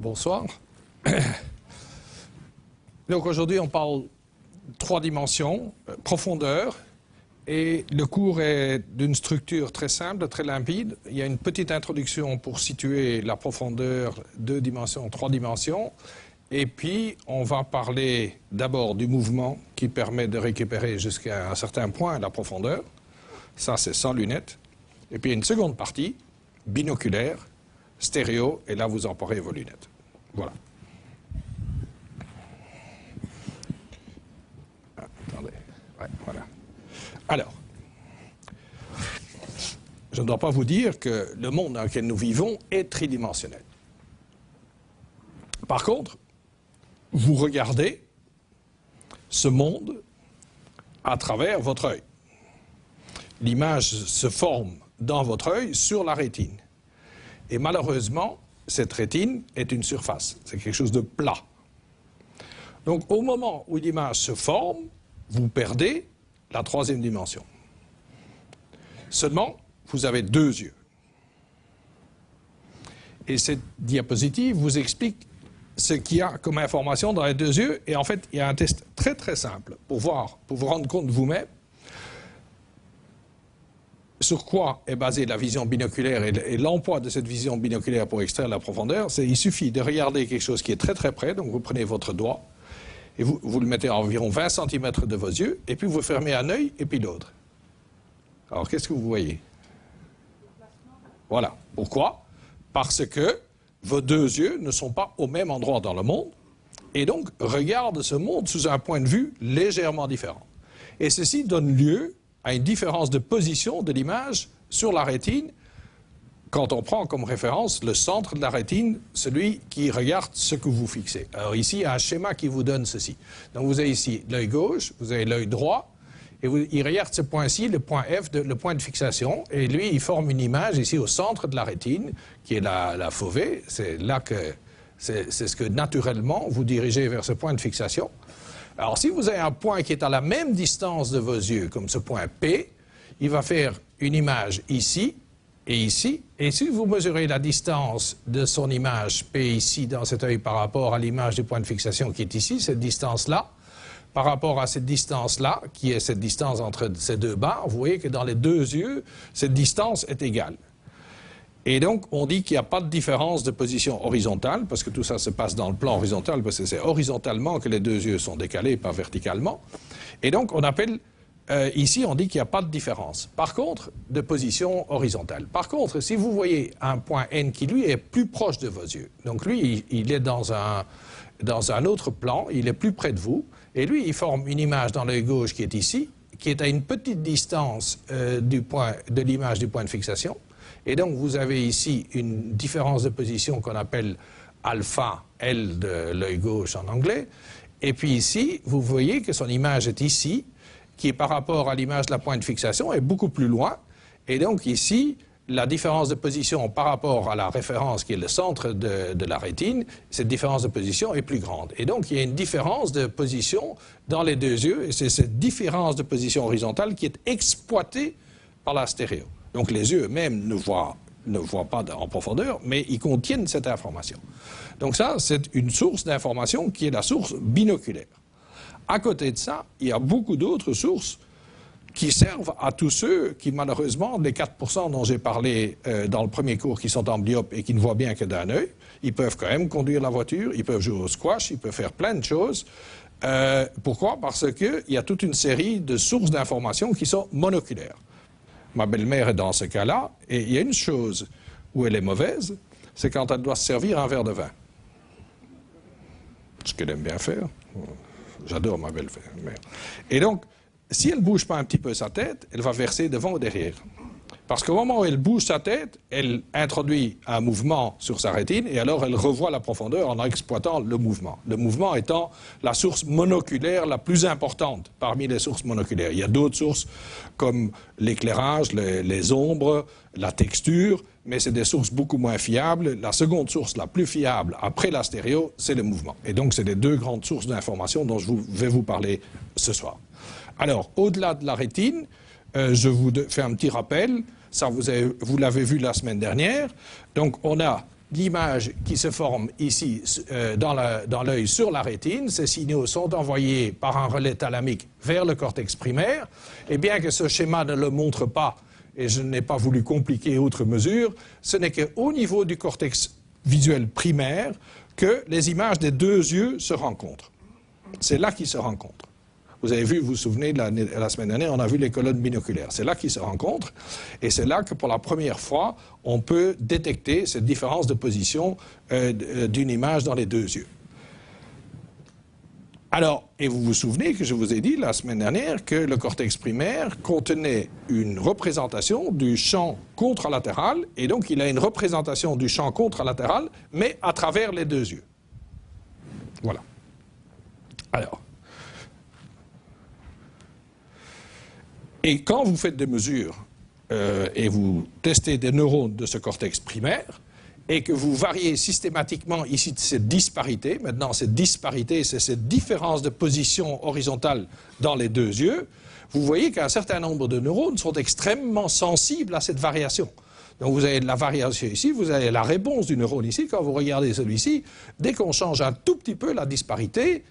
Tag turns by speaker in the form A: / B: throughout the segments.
A: Bonsoir. Donc aujourd'hui, on parle trois dimensions, profondeur, et le cours est d'une structure très simple, très limpide. Il y a une petite introduction pour situer la profondeur, 2 dimensions, 3 dimensions, et puis on va parler d'abord du mouvement qui permet de récupérer jusqu'à un certain point la profondeur. Ça, c'est sans lunettes. Et puis une seconde partie, binoculaire, stéréo, et là vous emportez vos lunettes. Voilà. Attendez. Ouais, voilà. Alors, je ne dois pas vous dire que le monde dans lequel nous vivons est tridimensionnel. Par contre, vous regardez ce monde à travers votre œil. L'image se forme dans votre œil sur la rétine. Et malheureusement, cette rétine est une surface, c'est quelque chose de plat. Donc au moment où l'image se forme, vous perdez la 3e dimension. Seulement, vous avez 2 yeux. Et cette diapositive vous explique ce qu'il y a comme information dans les 2 yeux. Et en fait, il y a un test très très simple pour vous rendre compte vous-même sur quoi est basée la vision binoculaire et l'emploi de cette vision binoculaire pour extraire la profondeur. Il suffit de regarder quelque chose qui est très très près, donc vous prenez votre doigt et vous le mettez à environ 20 cm de vos yeux, et puis vous fermez un œil et puis l'autre. Alors qu'est-ce que vous voyez? Voilà. Pourquoi? Parce que vos 2 yeux ne sont pas au même endroit dans le monde, et donc regardent ce monde sous un point de vue légèrement différent. Et ceci donne lieu à une différence de position de l'image sur la rétine quand on prend comme référence le centre de la rétine, celui qui regarde ce que vous fixez. Alors ici, il y a un schéma qui vous donne ceci. Donc vous avez ici l'œil gauche, vous avez l'œil droit, et il regarde ce point-ci, le point F, le point de fixation, et lui, il forme une image ici au centre de la rétine, qui est la fauvée. C'est là que, c'est ce que naturellement vous dirigez vers ce point de fixation. Alors, si vous avez un point qui est à la même distance de vos yeux, comme ce point P, il va faire une image ici et ici. Et si vous mesurez la distance de son image P ici dans cet œil par rapport à l'image du point de fixation qui est ici, cette distance-là, par rapport à cette distance-là, qui est cette distance entre ces 2 barres, vous voyez que dans les 2 yeux, cette distance est égale. Et donc, on dit qu'il n'y a pas de différence de position horizontale, parce que tout ça se passe dans le plan horizontal, parce que c'est horizontalement que les 2 yeux sont décalés, pas verticalement. Et donc, on appelle, ici, on dit qu'il n'y a pas de différence. Par contre, de position horizontale. Par contre, si vous voyez un point N qui, lui, est plus proche de vos yeux, donc lui, il est dans un autre plan, il est plus près de vous, et lui, il forme une image dans l'œil gauche qui est ici, qui est à une petite distance de l'image du point de fixation. Et donc, vous avez ici une différence de position qu'on appelle alpha L de l'œil gauche en anglais. Et puis ici, vous voyez que son image est ici, qui par rapport à l'image de la pointe de fixation est beaucoup plus loin. Et donc ici, la différence de position par rapport à la référence qui est le centre de la rétine, cette différence de position est plus grande. Et donc, il y a une différence de position dans les 2 yeux, et c'est cette différence de position horizontale qui est exploitée par la stéréo. Donc les yeux eux-mêmes ne voient pas en profondeur, mais ils contiennent cette information. Donc ça, c'est une source d'information qui est la source binoculaire. À côté de ça, il y a beaucoup d'autres sources qui servent à tous ceux qui, malheureusement, les 4% dont j'ai parlé dans le premier cours, qui sont amblyopes et qui ne voient bien que d'un œil, ils peuvent quand même conduire la voiture, ils peuvent jouer au squash, ils peuvent faire plein de choses. Pourquoi? Parce qu'il y a toute une série de sources d'informations qui sont monoculaires. Ma belle-mère est dans ce cas-là, et il y a une chose où elle est mauvaise, c'est quand elle doit se servir un verre de vin. Ce qu'elle aime bien faire. J'adore ma belle-mère. Et donc, si elle ne bouge pas un petit peu sa tête, elle va verser devant ou derrière. Parce qu'au moment où elle bouge sa tête, elle introduit un mouvement sur sa rétine, et alors elle revoit la profondeur en exploitant le mouvement. Le mouvement étant la source monoculaire la plus importante parmi les sources monoculaires. Il y a d'autres sources comme l'éclairage, les ombres, la texture, mais c'est des sources beaucoup moins fiables. La seconde source la plus fiable après la stéréo, c'est le mouvement. Et donc, c'est les 2 grandes sources d'information dont je vais vous parler ce soir. Alors, au-delà de la rétine, je vous fais un petit rappel. Ça, vous l'avez vu la semaine dernière. Donc, on a d'images qui se forment ici dans l'œil sur la rétine. Ces signaux sont envoyés par un relais thalamique vers le cortex primaire. Et bien que ce schéma ne le montre pas, et je n'ai pas voulu compliquer outre mesure, ce n'est qu'au niveau du cortex visuel primaire que les images des deux yeux se rencontrent. C'est là qu'ils se rencontrent. Vous avez vu, vous vous souvenez, la semaine dernière, on a vu les colonnes binoculaires. C'est là qu'ils se rencontrent, et c'est là que pour la première fois, on peut détecter cette différence de position d'une image dans les deux yeux. Alors, et vous vous souvenez que je vous ai dit la semaine dernière que le cortex primaire contenait une représentation du champ contralatéral, et donc il a une représentation du champ contralatéral, mais à travers les deux yeux. Voilà. Alors, et quand vous faites des mesures et vous testez des neurones de ce cortex primaire, et que vous variez systématiquement ici cette disparité, maintenant cette disparité, c'est cette différence de position horizontale dans les deux yeux, vous voyez qu'un certain nombre de neurones sont extrêmement sensibles à cette variation. Donc vous avez de la variation ici, vous avez la réponse du neurone ici. Quand vous regardez celui-ci, dès qu'on change un tout petit peu la disparité,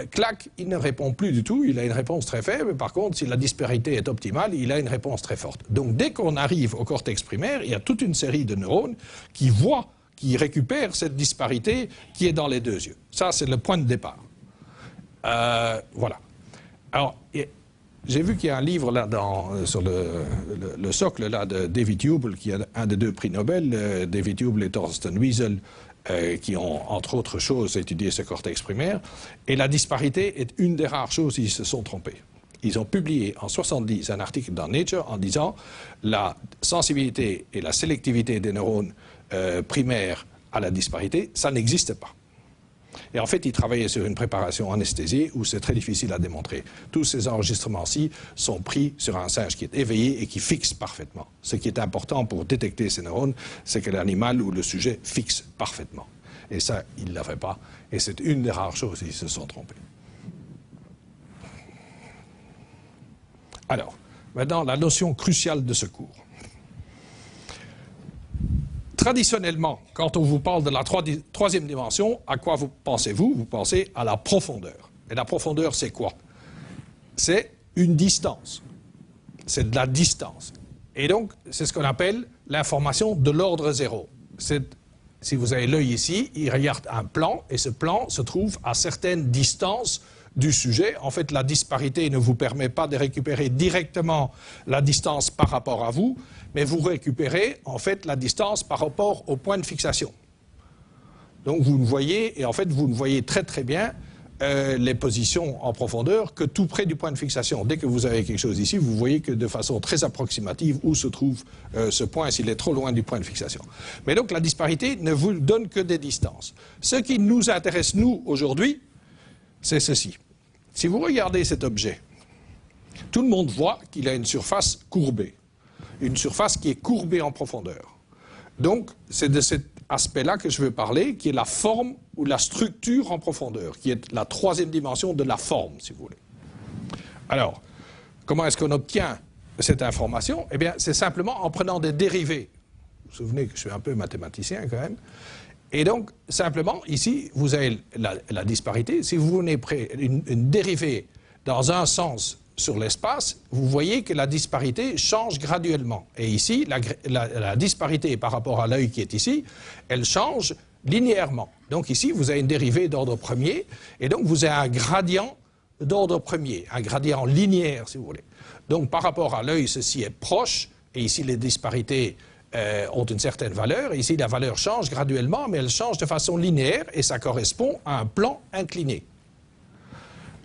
A: clac, il ne répond plus du tout, il a une réponse très faible. Par contre, si la disparité est optimale, il a une réponse très forte. Donc dès qu'on arrive au cortex primaire, il y a toute une série de neurones qui voient, qui récupèrent cette disparité qui est dans les deux yeux. Ça, c'est le point de départ. Voilà. Alors, j'ai vu qu'il y a un livre là sur le socle là, de David Hubel, qui est un des deux prix Nobel, David Hubel et Thorsten Wiesel, qui ont, entre autres choses, étudié ce cortex primaire. Et la disparité est une des rares choses où ils se sont trompés. Ils ont publié en 1970 un article dans Nature en disant la sensibilité et la sélectivité des neurones primaires à la disparité, ça n'existe pas. Et en fait, ils travaillaient sur une préparation anesthésiée où c'est très difficile à démontrer. Tous ces enregistrements-ci sont pris sur un singe qui est éveillé et qui fixe parfaitement. Ce qui est important pour détecter ces neurones, c'est que l'animal ou le sujet fixe parfaitement. Et ça, ils ne l'avaient pas. Et c'est une des rares choses où ils se sont trompés. Alors, maintenant, la notion cruciale de ce cours. Traditionnellement, quand on vous parle de la troisième dimension, à quoi vous pensez-vous? Vous pensez à la profondeur. Et la profondeur, c'est quoi? C'est une distance. C'est de la distance. Et donc, c'est ce qu'on appelle l'information de l'ordre zéro. Si vous avez l'œil ici, il regarde un plan, et ce plan se trouve à certaines distances du sujet. En fait, la disparité ne vous permet pas de récupérer directement la distance par rapport à vous, mais vous récupérez en fait la distance par rapport au point de fixation. Donc vous ne voyez, et en fait vous ne voyez très très bien les positions en profondeur que tout près du point de fixation. Dès que vous avez quelque chose ici, vous voyez que de façon très approximative où se trouve ce point s'il est trop loin du point de fixation. Mais donc la disparité ne vous donne que des distances. Ce qui nous intéresse nous aujourd'hui, c'est ceci. Si vous regardez cet objet, tout le monde voit qu'il a une surface courbée. Une surface qui est courbée en profondeur. Donc, c'est de cet aspect-là que je veux parler, qui est la forme ou la structure en profondeur, qui est la troisième dimension de la forme, si vous voulez. Alors, comment est-ce qu'on obtient cette information? Eh bien, c'est simplement en prenant des dérivés. Vous vous souvenez que je suis un peu mathématicien quand même. Et donc, simplement, ici, vous avez la disparité. Si vous venez une dérivée dans un sens sur l'espace, vous voyez que la disparité change graduellement. Et ici, la disparité par rapport à l'œil qui est ici, elle change linéairement. Donc ici, vous avez une dérivée d'ordre premier, et donc vous avez un gradient d'ordre premier, un gradient linéaire, si vous voulez. Donc par rapport à l'œil, ceci est proche, et ici les disparités ont une certaine valeur. Ici, la valeur change graduellement, mais elle change de façon linéaire, et ça correspond à un plan incliné.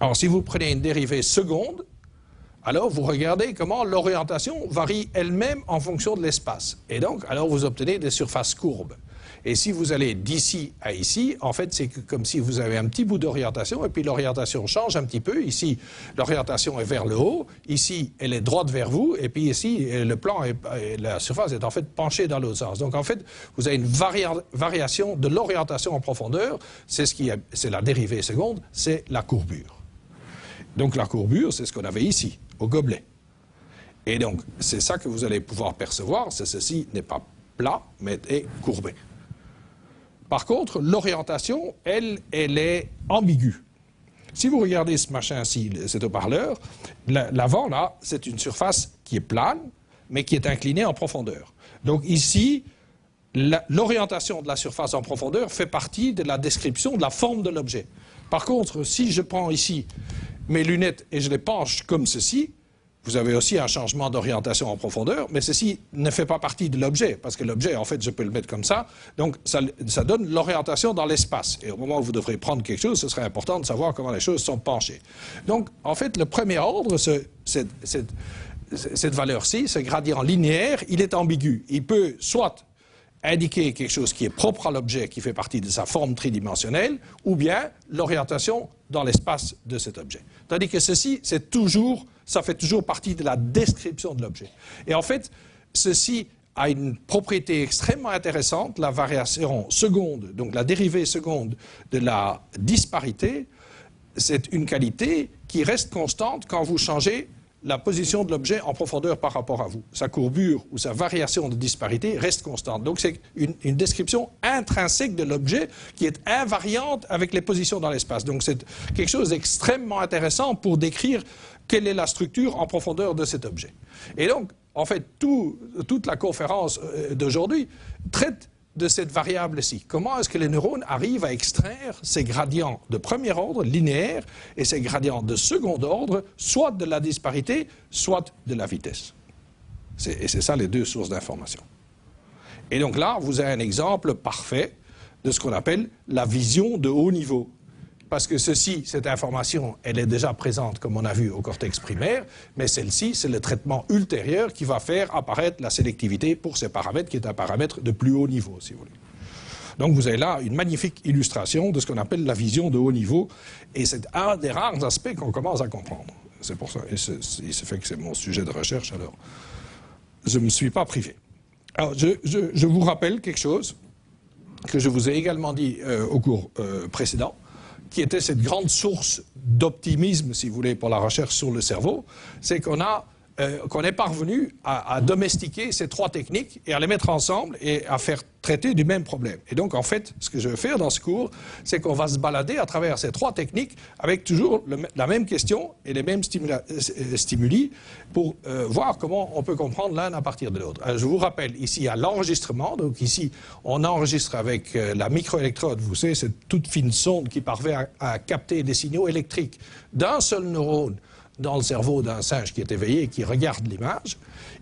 A: Alors, si vous prenez une dérivée seconde, alors vous regardez comment l'orientation varie elle-même en fonction de l'espace. Et donc, alors vous obtenez des surfaces courbes. Et si vous allez d'ici à ici, en fait, c'est comme si vous avez un petit bout d'orientation, et puis l'orientation change un petit peu. Ici, l'orientation est vers le haut. Ici, elle est droite vers vous. Et puis ici, le plan, la surface est en fait penchée dans l'autre sens. Donc, en fait, vous avez une variation de l'orientation en profondeur. C'est la dérivée seconde, c'est la courbure. Donc, la courbure, c'est ce qu'on avait ici, au gobelet. Et donc, c'est ça que vous allez pouvoir percevoir. Ceci n'est pas plat, mais est courbé. Par contre, l'orientation, elle est ambiguë. Si vous regardez ce machin-ci, cet haut-parleur, l'avant, là, c'est une surface qui est plane, mais qui est inclinée en profondeur. Donc ici, l'orientation de la surface en profondeur fait partie de la description de la forme de l'objet. Par contre, si je prends ici mes lunettes et je les penche comme ceci, vous avez aussi un changement d'orientation en profondeur, mais ceci ne fait pas partie de l'objet, parce que l'objet, en fait, je peux le mettre comme ça, donc ça donne l'orientation dans l'espace. Et au moment où vous devrez prendre quelque chose, ce serait important de savoir comment les choses sont penchées. Donc, en fait, le premier ordre, cette valeur-ci, ce gradient linéaire, il est ambigu. Il peut soit indiquer quelque chose qui est propre à l'objet, qui fait partie de sa forme tridimensionnelle, ou bien l'orientation dans l'espace de cet objet. Tandis que ceci, ça fait toujours partie de la description de l'objet. Et en fait, ceci a une propriété extrêmement intéressante, la variation seconde, donc la dérivée seconde de la disparité, c'est une qualité qui reste constante quand vous changez la position de l'objet en profondeur par rapport à vous. Sa courbure ou sa variation de disparité reste constante. Donc c'est une description intrinsèque de l'objet qui est invariante avec les positions dans l'espace. Donc c'est quelque chose d'extrêmement intéressant pour décrire quelle est la structure en profondeur de cet objet. Et donc, en fait, toute la conférence d'aujourd'hui traite de cette variable-ci. Comment est-ce que les neurones arrivent à extraire ces gradients de premier ordre, linéaires, et ces gradients de second ordre, soit de la disparité, soit de la vitesse. Et c'est ça les deux sources d'information. Et donc là, vous avez un exemple parfait de ce qu'on appelle la vision de haut niveau. Parce que cette information, elle est déjà présente, comme on a vu, au cortex primaire, mais celle-ci, c'est le traitement ultérieur qui va faire apparaître la sélectivité pour ces paramètres, qui est un paramètre de plus haut niveau, si vous voulez. Donc vous avez là une magnifique illustration de ce qu'on appelle la vision de haut niveau, et c'est un des rares aspects qu'on commence à comprendre. C'est pour ça, et il se fait que c'est mon sujet de recherche, alors je ne me suis pas privé. Alors je vous rappelle quelque chose que je vous ai également dit au cours précédent, qui était cette grande source d'optimisme, si vous voulez, pour la recherche sur le cerveau, c'est qu'on est parvenu à domestiquer ces trois techniques et à les mettre ensemble et à faire traiter du même problème. Et donc, en fait, ce que je vais faire dans ce cours, c'est qu'on va se balader à travers ces trois techniques avec toujours la même question et les mêmes stimuli pour voir comment on peut comprendre l'un à partir de l'autre. Je vous rappelle, ici, il y a l'enregistrement. Donc ici, on enregistre avec la microélectrode. Vous savez, cette toute fine sonde qui parvient à capter des signaux électriques d'un seul neurone dans le cerveau d'un singe qui est éveillé et qui regarde l'image.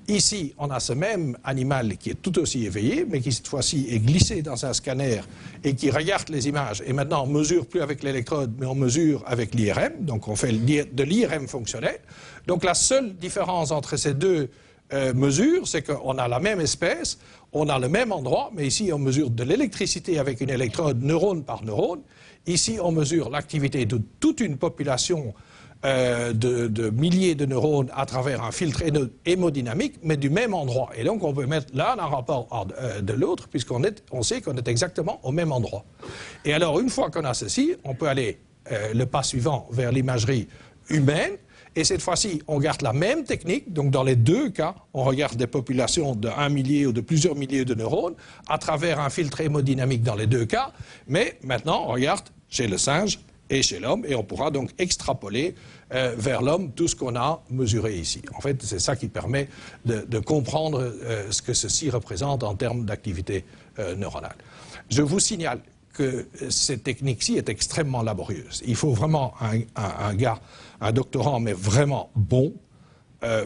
A: Ici, on a ce même animal qui est tout aussi éveillé, mais qui cette fois-ci est glissé dans un scanner et qui regarde les images. Et maintenant, on ne mesure plus avec l'électrode, mais on mesure avec l'IRM. Donc on fait de l'IRM fonctionnel. Donc la seule différence entre ces deux mesures, c'est qu'on a la même espèce, on a le même endroit, mais ici on mesure de l'électricité avec une électrode neurone par neurone. Ici, on mesure l'activité de toute une population de milliers de neurones à travers un filtre hémodynamique, mais du même endroit. Et donc, on peut mettre l'un en rapport de l'autre, puisqu'on sait qu'on est exactement au même endroit. Et alors, une fois qu'on a ceci, on peut aller le pas suivant vers l'imagerie humaine, et cette fois-ci, on garde la même technique. Donc, dans les deux cas, on regarde des populations de 1 millier ou de plusieurs milliers de neurones à travers un filtre hémodynamique dans les deux cas. Mais maintenant, on regarde chez le singe et chez l'homme, et on pourra donc extrapoler vers l'homme tout ce qu'on a mesuré ici. En fait, c'est ça qui permet de comprendre ce que ceci représente en termes d'activité neuronale. Je vous signale que cette technique-ci est extrêmement laborieuse. Il faut vraiment un doctorant, mais vraiment bon,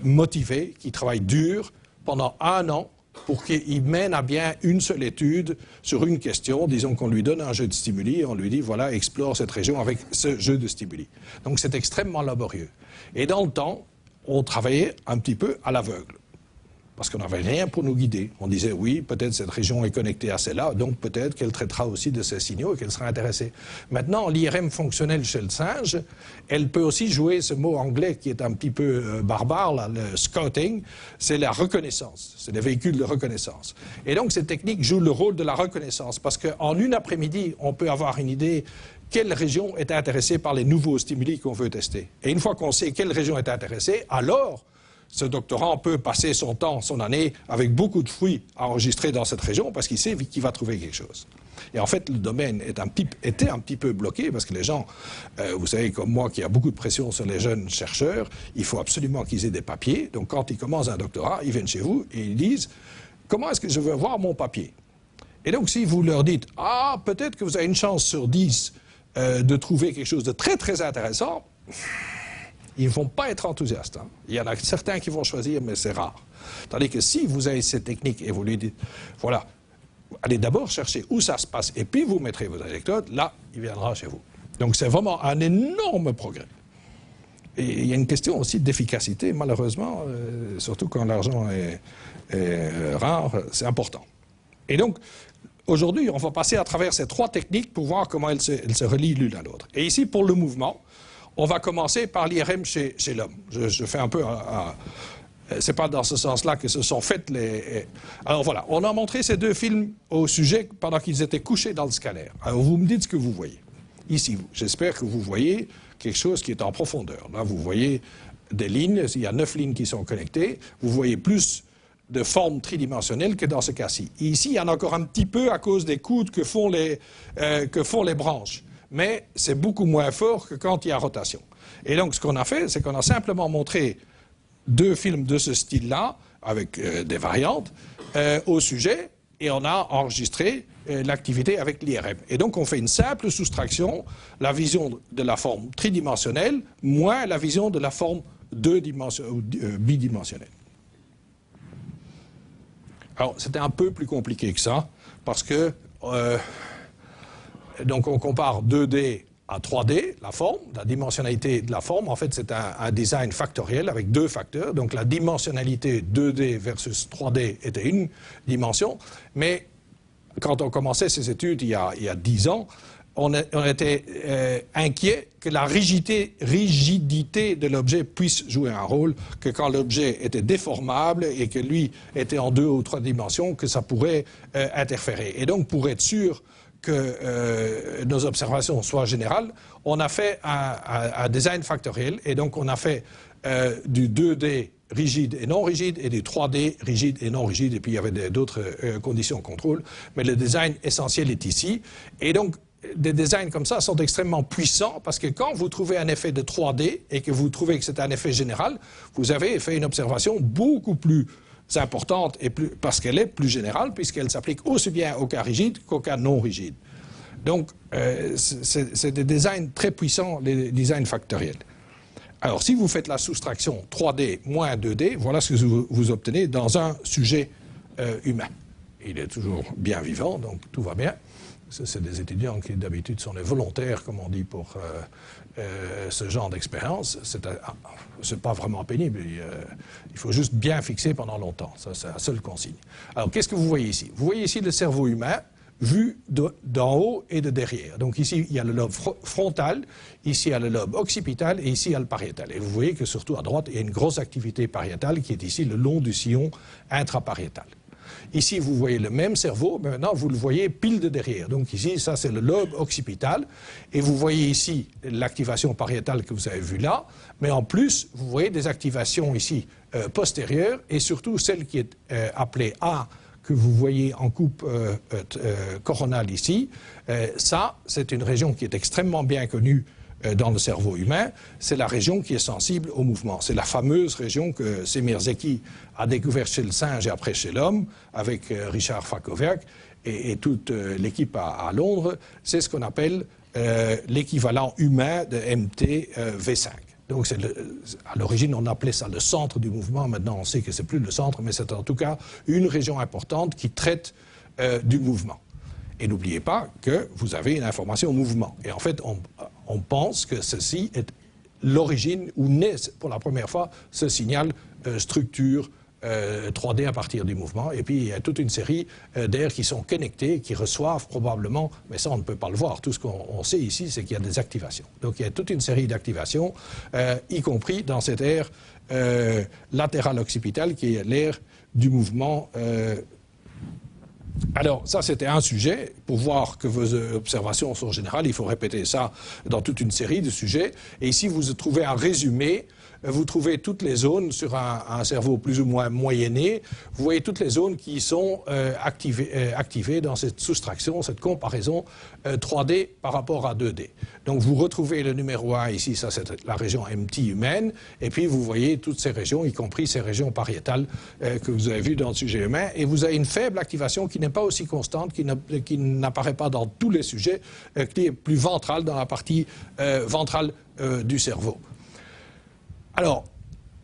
A: motivé, qui travaille dur pendant 1 an pour qu'il mène à bien une seule étude sur une question. Disons qu'on lui donne un jeu de stimuli et on lui dit, voilà, explore cette région avec ce jeu de stimuli. Donc c'est extrêmement laborieux. Et dans le temps, on travaillait un petit peu à l'aveugle, parce qu'on n'avait rien pour nous guider. On disait, oui, peut-être cette région est connectée à celle-là, donc peut-être qu'elle traitera aussi de ces signaux et qu'elle sera intéressée. Maintenant, l'IRM fonctionnelle chez le singe, elle peut aussi jouer ce mot anglais qui est un petit peu barbare, là, le scouting, c'est la reconnaissance, c'est les véhicules de reconnaissance. Et donc cette technique joue le rôle de la reconnaissance, parce qu'en une après-midi, on peut avoir une idée quelle région est intéressée par les nouveaux stimuli qu'on veut tester. Et une fois qu'on sait quelle région est intéressée, alors ce doctorant peut passer son temps, son année, avec beaucoup de fruits à enregistrer dans cette région, parce qu'il sait qu'il va trouver quelque chose. Et en fait, le domaine était un petit peu bloqué parce que les gens, vous savez comme moi, qu'il y a beaucoup de pression sur les jeunes chercheurs, il faut absolument qu'ils aient des papiers. Donc quand ils commencent un doctorat, ils viennent chez vous et ils disent « Comment est-ce que je veux voir mon papier ?» Et donc si vous leur dites « Ah, peut-être que vous avez une chance sur 10 de trouver quelque chose de très très intéressant », ils ne vont pas être enthousiastes. Hein. Il y en a certains qui vont choisir, mais c'est rare. Tandis que si vous avez cette technique et vous lui dites « Voilà, allez d'abord chercher où ça se passe et puis vous mettrez vos anecdotes, là, il viendra chez vous. » Donc c'est vraiment un énorme progrès. Et il y a une question aussi d'efficacité, malheureusement, surtout quand l'argent est rare, c'est important. Et donc, aujourd'hui, on va passer à travers ces 3 techniques pour voir comment elles se relient l'une à l'autre. Et ici, pour le mouvement, on va commencer par l'IRM chez l'homme. Je fais un peu c'est pas dans ce sens-là que se sont faites les... Alors voilà, on a montré ces 2 films au sujet pendant qu'ils étaient couchés dans le scanner. Alors vous me dites ce que vous voyez. Ici, j'espère que vous voyez quelque chose qui est en profondeur. Là, vous voyez des lignes, il y a 9 lignes qui sont connectées. Vous voyez plus de formes tridimensionnelles que dans ce cas-ci. Ici, il y en a encore un petit peu à cause des coudes que font les branches. Mais c'est beaucoup moins fort que quand il y a rotation. Et donc, ce qu'on a fait, c'est qu'on a simplement montré 2 films de ce style-là, avec des variantes, au sujet, et on a enregistré l'activité avec l'IRM. Et donc, on fait une simple soustraction, la vision de la forme tridimensionnelle, moins la vision de la forme bidimensionnelle. Alors, c'était un peu plus compliqué que ça, parce que donc on compare 2D à 3D, la forme, la dimensionnalité de la forme. En fait, c'est un design factoriel avec 2 facteurs. Donc la dimensionnalité 2D versus 3D était une dimension. Mais quand on commençait ces études il y a 10 ans, on était inquiet que la rigidité de l'objet puisse jouer un rôle, que quand l'objet était déformable et que lui était en 2 ou 3 dimensions, que ça pourrait interférer. Et donc, pour être sûr que nos observations soient générales, on a fait un design factoriel, et donc on a fait du 2D rigide et non rigide, et du 3D rigide et non rigide, et puis il y avait d'autres conditions de contrôle, mais le design essentiel est ici. Et donc, des designs comme ça sont extrêmement puissants, parce que quand vous trouvez un effet de 3D, et que vous trouvez que c'est un effet général, vous avez fait une observation beaucoup plus importante, parce qu'elle est plus générale, puisqu'elle s'applique aussi bien au cas rigide qu'au cas non rigide. Donc, c'est des designs très puissants, les designs factoriels. Alors, si vous faites la soustraction 3D moins 2D, voilà ce que vous obtenez dans un sujet humain. Il est toujours bien vivant, donc tout va bien. C'est des étudiants qui, d'habitude, sont des volontaires, comme on dit, pour ce genre d'expérience. C'est pas vraiment pénible. Il faut juste bien fixer pendant longtemps. Ça, c'est la seule consigne. Alors, qu'est-ce que vous voyez ici? Vous voyez ici le cerveau humain vu d'en haut et de derrière. Donc ici, il y a le lobe frontal, ici, il y a le lobe occipital, et ici, il y a le pariétal. Et vous voyez que, surtout à droite, il y a une grosse activité pariétale qui est ici le long du sillon intrapariétal. Ici, vous voyez le même cerveau, mais maintenant, vous le voyez pile de derrière. Donc ici, ça, c'est le lobe occipital. Et vous voyez ici l'activation pariétale que vous avez vue là. Mais en plus, vous voyez des activations ici postérieures, et surtout celle qui est appelée A, que vous voyez en coupe coronale ici. Ça, c'est une région qui est extrêmement bien connue dans le cerveau humain. C'est la région qui est sensible au mouvement. C'est la fameuse région que Semir Zeki a découverte chez le singe et après chez l'homme, avec Richard Fackowiak et toute l'équipe à Londres. C'est ce qu'on appelle l'équivalent humain de MT V5. Donc à l'origine, on appelait ça le centre du mouvement. Maintenant, on sait que c'est plus le centre, mais c'est en tout cas une région importante qui traite du mouvement. Et n'oubliez pas que vous avez une information au mouvement. Et en fait, on pense que ceci est l'origine, où naît pour la première fois ce signal structure 3D à partir du mouvement. Et puis, il y a toute une série d'aires qui sont connectées, qui reçoivent probablement, mais ça, on ne peut pas le voir. Tout ce qu'on sait ici, c'est qu'il y a des activations. Donc, il y a toute une série d'activations, y compris dans cette aire latérale occipitale, qui est l'aire du mouvement Alors, ça, c'était un sujet. Pour voir que vos observations sont générales, il faut répéter ça dans toute une série de sujets. Et ici, vous trouvez un résumé. Vous trouvez toutes les zones sur un cerveau plus ou moins moyenné. Vous voyez toutes les zones qui sont activées dans cette soustraction, cette comparaison 3D par rapport à 2D. Donc vous retrouvez le numéro 1 ici, ça c'est la région MT humaine, et puis vous voyez toutes ces régions, y compris ces régions pariétales que vous avez vues dans le sujet humain, et vous avez une faible activation qui n'est pas aussi constante, qui n'apparaît pas dans tous les sujets, qui est plus ventrale dans la partie ventrale du cerveau. Alors,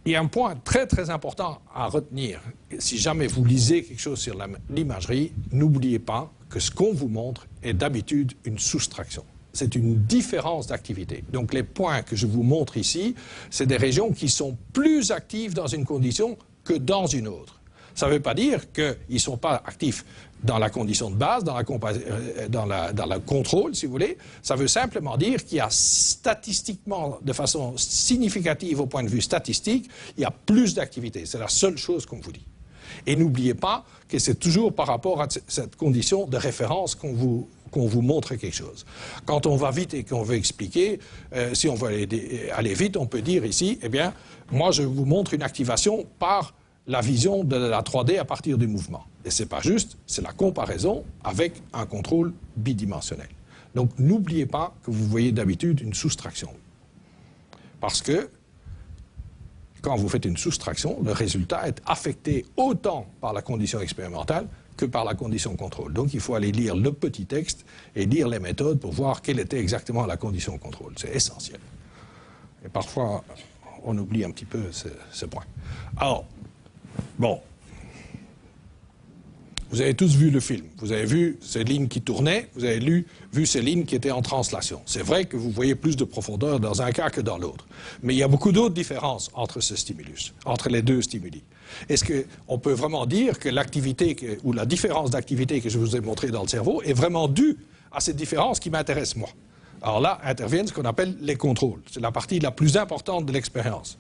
A: il y a un point très très important à retenir. Si jamais vous lisez quelque chose sur l'imagerie, n'oubliez pas que ce qu'on vous montre est d'habitude une soustraction. C'est une différence d'activité. Donc les points que je vous montre ici, c'est des régions qui sont plus actives dans une condition que dans une autre. Ça ne veut pas dire qu'ils ne sont pas actifs dans la condition de base, dans le contrôle, si vous voulez. Ça veut simplement dire qu'il y a statistiquement, de façon significative au point de vue statistique, il y a plus d'activité. C'est la seule chose qu'on vous dit. Et n'oubliez pas que c'est toujours par rapport à cette condition de référence qu'on vous montre quelque chose. Quand on va vite et qu'on veut expliquer, si on veut aller vite, on peut dire ici, eh bien, moi je vous montre une activation par la vision de la 3D à partir du mouvement. Et ce n'est pas juste, c'est la comparaison avec un contrôle bidimensionnel. Donc n'oubliez pas que vous voyez d'habitude une soustraction. Parce que quand vous faites une soustraction, le résultat est affecté autant par la condition expérimentale que par la condition contrôle. Donc il faut aller lire le petit texte et lire les méthodes pour voir quelle était exactement la condition contrôle. C'est essentiel. Et parfois, on oublie un petit peu ce point. Alors, bon, vous avez tous vu le film, vous avez vu ces lignes qui tournaient, vous avez vu ces lignes qui étaient en translation. C'est vrai que vous voyez plus de profondeur dans un cas que dans l'autre. Mais il y a beaucoup d'autres différences entre ce stimulus, entre les deux stimuli. Est-ce qu'on peut vraiment dire que l'activité ou la différence d'activité que je vous ai montrée dans le cerveau est vraiment due à cette différence qui m'intéresse moi? Alors là, interviennent ce qu'on appelle les contrôles. C'est la partie la plus importante de l'expérience.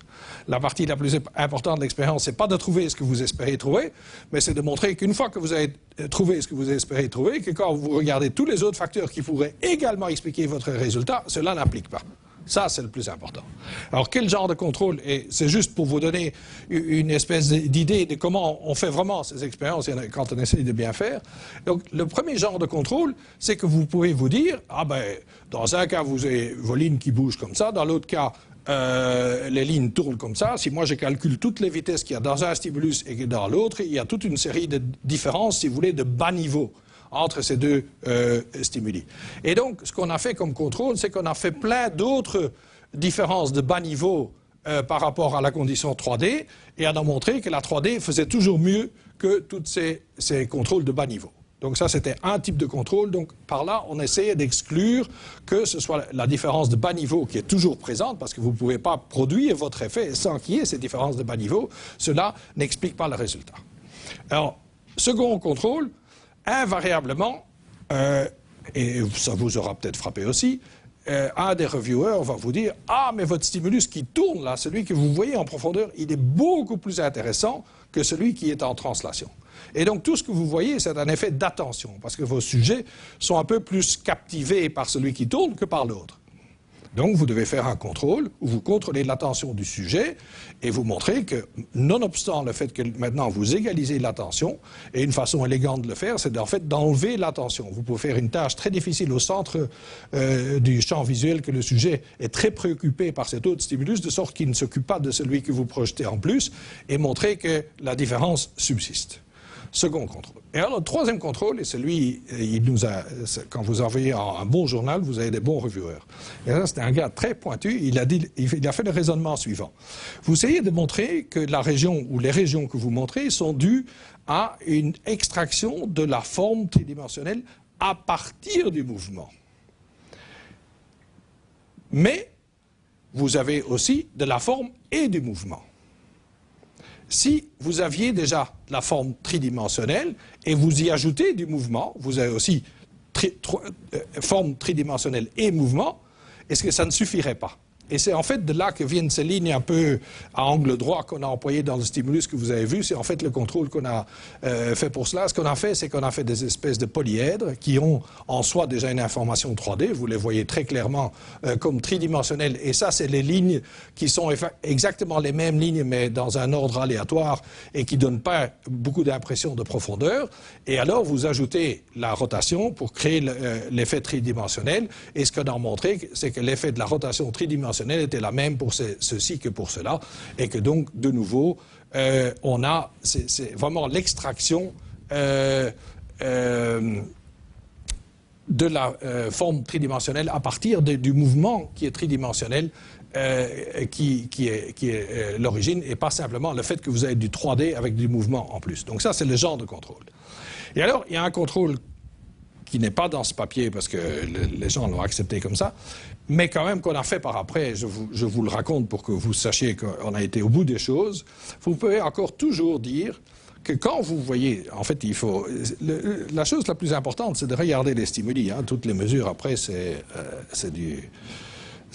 A: La partie la plus importante de l'expérience, ce n'est pas de trouver ce que vous espérez trouver, mais c'est de montrer qu'une fois que vous avez trouvé ce que vous espérez trouver, que quand vous regardez tous les autres facteurs qui pourraient également expliquer votre résultat, cela n'implique pas. Ça, c'est le plus important. Alors, quel genre de contrôle? Et c'est juste pour vous donner une espèce d'idée de comment on fait vraiment ces expériences quand on essaye de bien faire. Donc, le premier genre de contrôle, c'est que vous pouvez vous dire, ah ben, dans un cas, vous avez vos lignes qui bougent comme ça, dans l'autre cas, les lignes tournent comme ça. Si moi je calcule toutes les vitesses qu'il y a dans un stimulus et dans l'autre, il y a toute une série de différences, si vous voulez, de bas niveau entre ces deux stimuli. Et donc, ce qu'on a fait comme contrôle, c'est qu'on a fait plein d'autres différences de bas niveau par rapport à la condition 3D, et on a montré que la 3D faisait toujours mieux que tous ces contrôles de bas niveau. Donc ça, c'était un type de contrôle. Donc par là, on essayait d'exclure que ce soit la différence de bas niveau qui est toujours présente, parce que vous ne pouvez pas produire votre effet sans qu'il y ait ces différences de bas niveau. Cela n'explique pas le résultat. Alors, second contrôle, invariablement, et ça vous aura peut-être frappé aussi, un des reviewers va vous dire « Ah, mais votre stimulus qui tourne là, celui que vous voyez en profondeur, il est beaucoup plus intéressant que celui qui est en translation. » Et donc tout ce que vous voyez, c'est un effet d'attention, parce que vos sujets sont un peu plus captivés par celui qui tourne que par l'autre. Donc vous devez faire un contrôle où vous contrôlez l'attention du sujet et vous montrez que, nonobstant le fait que maintenant vous égalisez l'attention, et une façon élégante de le faire, c'est en fait d'enlever l'attention. Vous pouvez faire une tâche très difficile au centre du champ visuel, que le sujet est très préoccupé par cet autre stimulus, de sorte qu'il ne s'occupe pas de celui que vous projetez en plus, et montrer que la différence subsiste. Second contrôle. Et alors, le troisième contrôle, et celui, quand vous envoyez un bon journal, vous avez des bons reviewers. Et là, c'était un gars très pointu, il a fait le raisonnement suivant. Vous essayez de montrer que la région, ou les régions que vous montrez, sont dues à une extraction de la forme tridimensionnelle à partir du mouvement. Mais, vous avez aussi de la forme et du mouvement. Si vous aviez déjà la forme tridimensionnelle et vous y ajoutez du mouvement, vous avez aussi forme tridimensionnelle et mouvement, est-ce que ça ne suffirait pas? Et c'est en fait de là que viennent ces lignes un peu à angle droit qu'on a employées dans le stimulus que vous avez vu. C'est en fait le contrôle qu'on a fait pour cela. Ce qu'on a fait, c'est qu'on a fait des espèces de polyèdres qui ont en soi déjà une information 3D. Vous les voyez très clairement comme tridimensionnelles. Et ça, c'est les lignes qui sont exactement les mêmes lignes, mais dans un ordre aléatoire et qui ne donnent pas beaucoup d'impression de profondeur. Et alors, vous ajoutez la rotation pour créer l'effet tridimensionnel. Et ce qu'on a montré, c'est que l'effet de la rotation tridimensionnelle était la même pour ceci que pour cela, et que donc, de nouveau, on a, c'est vraiment l'extraction de la forme tridimensionnelle à partir du mouvement qui est tridimensionnel, qui est l'origine, et pas simplement le fait que vous avez du 3D avec du mouvement en plus. Donc ça, c'est le genre de contrôle. Et alors, il y a un contrôle qui n'est pas dans ce papier, parce que les gens l'ont accepté comme ça, mais quand même qu'on a fait par après, je vous le raconte pour que vous sachiez qu'on a été au bout des choses. Vous pouvez encore toujours dire que quand vous voyez, en fait, il faut... la chose la plus importante, c'est de regarder les stimuli. Hein. Toutes les mesures, après, c'est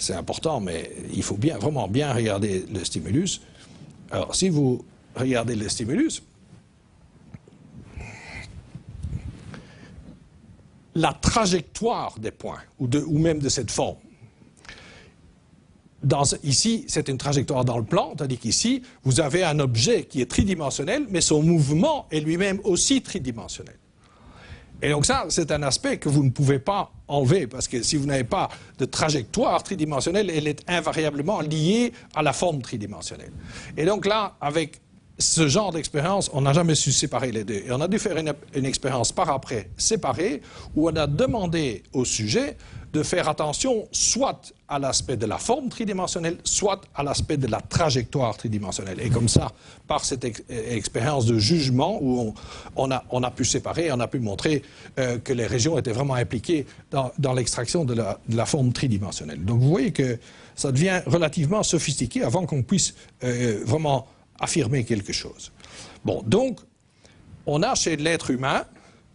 A: important, mais il faut vraiment bien regarder le stimulus. Alors, si vous regardez le stimulus, la trajectoire des points, ou même de cette forme. Ici, c'est une trajectoire dans le plan, tandis qu'ici, vous avez un objet qui est tridimensionnel, mais son mouvement est lui-même aussi tridimensionnel. Et donc ça, c'est un aspect que vous ne pouvez pas enlever, parce que si vous n'avez pas de trajectoire tridimensionnelle, elle est invariablement liée à la forme tridimensionnelle. Et donc là, avec ce genre d'expérience, on n'a jamais su séparer les deux. Et on a dû faire une expérience par après séparée, où on a demandé au sujet de faire attention soit à l'aspect de la forme tridimensionnelle, soit à l'aspect de la trajectoire tridimensionnelle. Et comme ça, par cette expérience de jugement, où on a pu séparer, on a pu montrer que les régions étaient vraiment impliquées dans l'extraction de la forme tridimensionnelle. Donc vous voyez que ça devient relativement sophistiqué avant qu'on puisse vraiment affirmer quelque chose. Bon, donc, on a chez l'être humain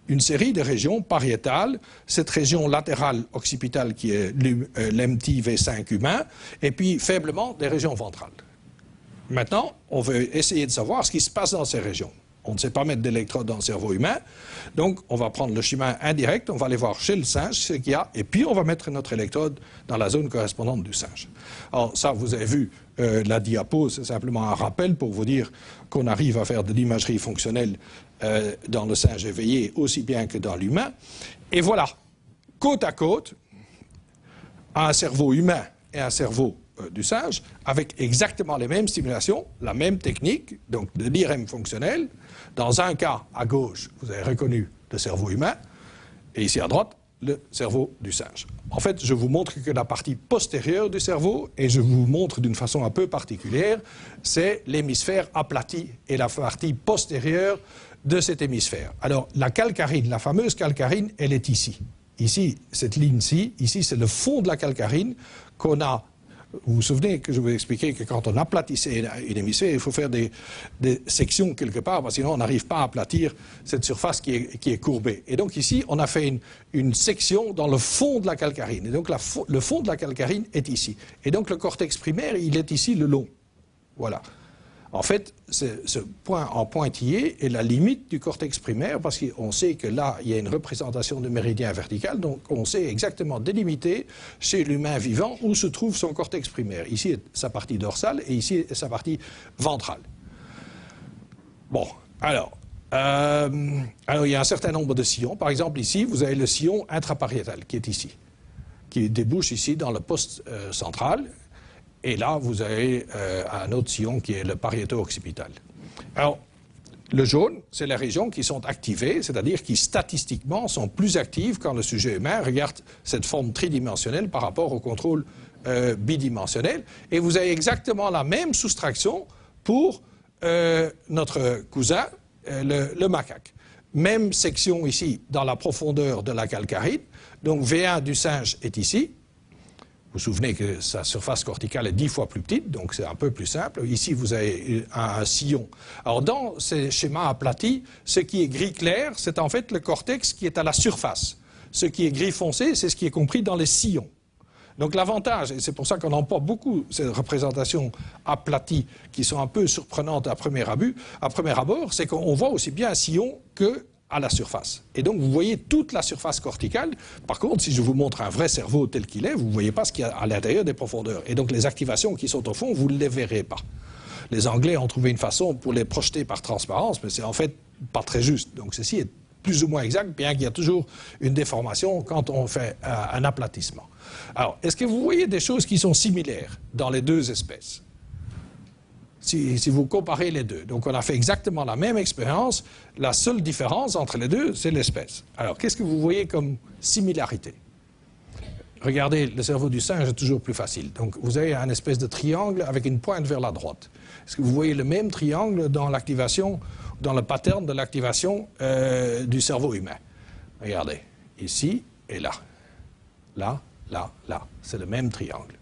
A: une série de régions pariétales, cette région latérale occipitale qui est l'MT V5 humain, et puis faiblement des régions ventrales. Maintenant, on veut essayer de savoir ce qui se passe dans ces régions. On ne sait pas mettre d'électrodes dans le cerveau humain, donc on va prendre le chemin indirect, on va aller voir chez le singe ce qu'il y a, et puis on va mettre notre électrode dans la zone correspondante du singe. Alors ça, vous avez vu la diapo, c'est simplement un rappel pour vous dire qu'on arrive à faire de l'imagerie fonctionnelle dans le singe éveillé aussi bien que dans l'humain. Et voilà, côte à côte, un cerveau humain et un cerveau du singe, avec exactement les mêmes stimulations, la même technique, donc de l'IRM fonctionnel. Dans un cas, à gauche, vous avez reconnu le cerveau humain, et ici à droite, le cerveau du singe. En fait, je vous montre que la partie postérieure du cerveau, et je vous montre d'une façon un peu particulière, c'est l'hémisphère aplati et la partie postérieure de cet hémisphère. Alors, la calcarine, la fameuse calcarine, elle est ici. Ici, cette ligne-ci, ici, c'est le fond de la calcarine qu'on a. Vous vous souvenez que je vous ai expliqué que quand on aplatissait une hémisphère, il faut faire des sections quelque part, parce que sinon on n'arrive pas à aplatir cette surface qui est courbée. Et donc ici, on a fait une section dans le fond de la calcarine. Et donc le fond de la calcarine est ici. Et donc le cortex primaire, il est ici le long. Voilà. En fait, ce point en pointillé est la limite du cortex primaire, parce qu'on sait que là, il y a une représentation de méridien vertical, donc on sait exactement délimiter chez l'humain vivant où se trouve son cortex primaire. Ici est sa partie dorsale et ici est sa partie ventrale. Bon, alors il y a un certain nombre de sillons. Par exemple, ici, vous avez le sillon intrapariétal qui est ici, qui débouche ici dans le poste central. Et là, vous avez un autre sillon qui est le pariéto-occipital. Alors, le jaune, c'est les régions qui sont activées, c'est-à-dire qui statistiquement sont plus actives quand le sujet humain regarde cette forme tridimensionnelle par rapport au contrôle bidimensionnel. Et vous avez exactement la même soustraction pour notre cousin, le macaque. Même section ici dans la profondeur de la calcarine. Donc V1 du singe est ici. Vous vous souvenez que sa surface corticale est 10 fois plus petite, donc c'est un peu plus simple. Ici, vous avez un sillon. Alors, dans ces schémas aplatis, ce qui est gris clair, c'est en fait le cortex qui est à la surface. Ce qui est gris foncé, c'est ce qui est compris dans les sillons. Donc l'avantage, et c'est pour ça qu'on emploie beaucoup ces représentations aplaties qui sont un peu surprenantes à premier abord, c'est qu'on voit aussi bien un sillon qu'à la surface. Et donc vous voyez toute la surface corticale. Par contre, si je vous montre un vrai cerveau tel qu'il est, vous ne voyez pas ce qu'il y a à l'intérieur des profondeurs. Et donc les activations qui sont au fond, vous ne les verrez pas. Les Anglais ont trouvé une façon pour les projeter par transparence, mais c'est en fait pas très juste. Donc ceci est plus ou moins exact, bien qu'il y a toujours une déformation quand on fait un aplatissement. Alors, est-ce que vous voyez des choses qui sont similaires dans les deux espèces? Si vous comparez les deux. Donc, on a fait exactement la même expérience. La seule différence entre les deux, c'est l'espèce. Alors, qu'est-ce que vous voyez comme similarité? Regardez, le cerveau du singe est toujours plus facile. Donc, vous avez un espèce de triangle avec une pointe vers la droite. Est-ce que vous voyez le même triangle dans l'activation, dans le pattern de l'activation du cerveau humain? Regardez, ici et là. Là, là, là. C'est le même triangle.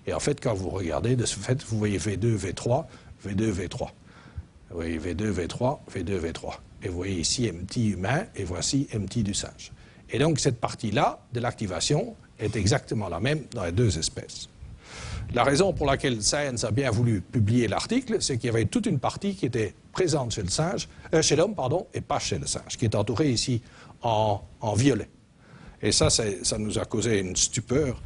A: Et en fait, quand vous regardez, de ce fait, vous voyez V2, V3, V2, V3. Vous voyez V2, V3, V2, V3. Et vous voyez ici MT humain et voici MT du singe. Et donc, cette partie-là de l'activation est exactement la même dans les deux espèces. La raison pour laquelle Science a bien voulu publier l'article, c'est qu'il y avait toute une partie qui était présente chez le singe, chez l'homme, pardon, et pas chez le singe, qui est entourée ici en violet. Et ça nous a causé une stupeur.